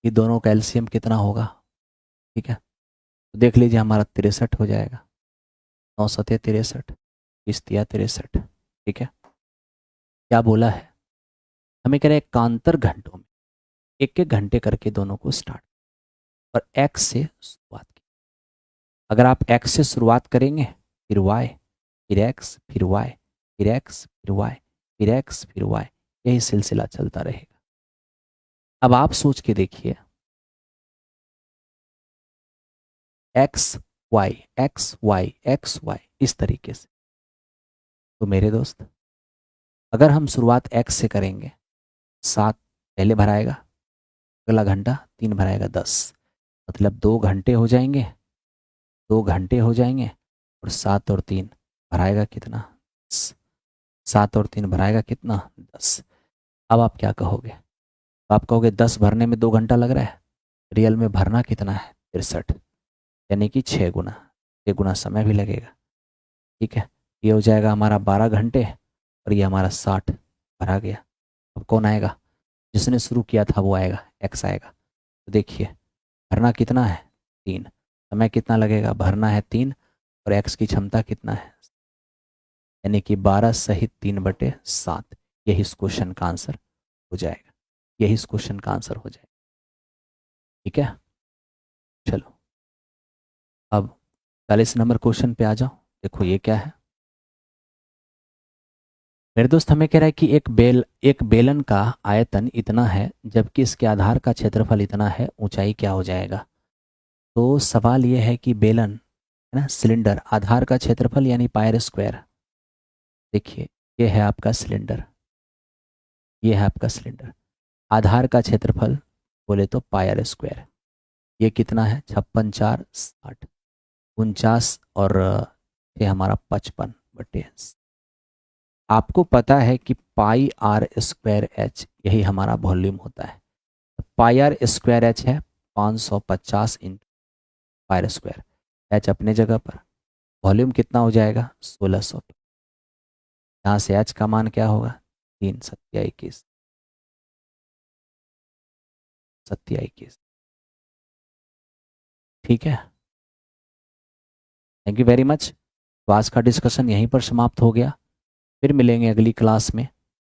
ये दोनों का एलसीएम कितना होगा। ठीक है, तो देख लीजिए हमारा 63 हो जाएगा। 9 सत्या 63, 20 63। ठीक है। क्या बोला है, हमें कह रहे हैं एकांतर घंटों में एक एक घंटे करके दोनों को स्टार्ट और एक्स से शुरुआत की। अगर आप एक्स से शुरुआत करेंगे, फिर वाई, फिर एक्स, फिर वाई, फिर एक्स, फिर वाई, फिर एक्स, फिर वाई, यही सिलसिला चलता रहेगा। अब आप सोच के देखिए, X Y X Y X Y, इस तरीके से। तो मेरे दोस्त, अगर हम शुरुआत एक्स से करेंगे, 7 पहले भराएगा, अगला घंटा 3 भराएगा 10, मतलब 2 घंटे हो जाएंगे, 2 घंटे हो जाएंगे। और 7 और 3 भराएगा कितना, 7 और 3 भराएगा कितना, 10। अब आप क्या कहोगे, तो आप कहोगे 10 भरने में 2 घंटा लग रहा है, रियल में भरना कितना है, 63, यानी कि 6 गुना, 6 गुना समय भी लगेगा। ठीक है, ये हो जाएगा हमारा 12 घंटे और ये हमारा 60 भरा गया। अब कौन आएगा, जिसने शुरू किया था वो आएगा, एक्स आएगा। तो देखिए भरना कितना है, 3, समय कितना लगेगा, भरना है 3, और एक्स की क्षमता कितना है, यानी कि 12 सहित 3/7। यही इस क्वेश्चन का आंसर हो जाएगा, यही इस क्वेश्चन का आंसर हो जाएगा। ठीक है, चलो अब 40 नंबर क्वेश्चन पे आ जाओ। देखो ये क्या है मेरे दोस्त, हमें कह रहा है कि एक बेलन का आयतन इतना है जबकि इसके आधार का क्षेत्रफल इतना है, ऊंचाई क्या हो जाएगा। तो सवाल ये है कि बेलन है ना, सिलेंडर, आधार का क्षेत्रफल यानी पायर स्क्वायर। देखिए ये है आपका सिलेंडर, ये है आपका सिलेंडर, आधार का क्षेत्रफल बोले तो पायर स्क्वायर। ये कितना है, 56 4 60, 49 और ये हमारा 55/। आपको पता है कि पाई आर स्क्वायर एच यही हमारा वॉल्यूम होता है। पाई आर स्क्वायर एच है 550 इंटू पायर स्क्वायर, एच अपने जगह पर, वॉल्यूम कितना हो जाएगा 1600। यहाँ से एच का मान क्या होगा, 3 सत्या 21। ठीक है, थैंक यू वेरी मच। तो आज का डिस्कशन यहीं पर समाप्त हो गया, फिर मिलेंगे अगली क्लास में।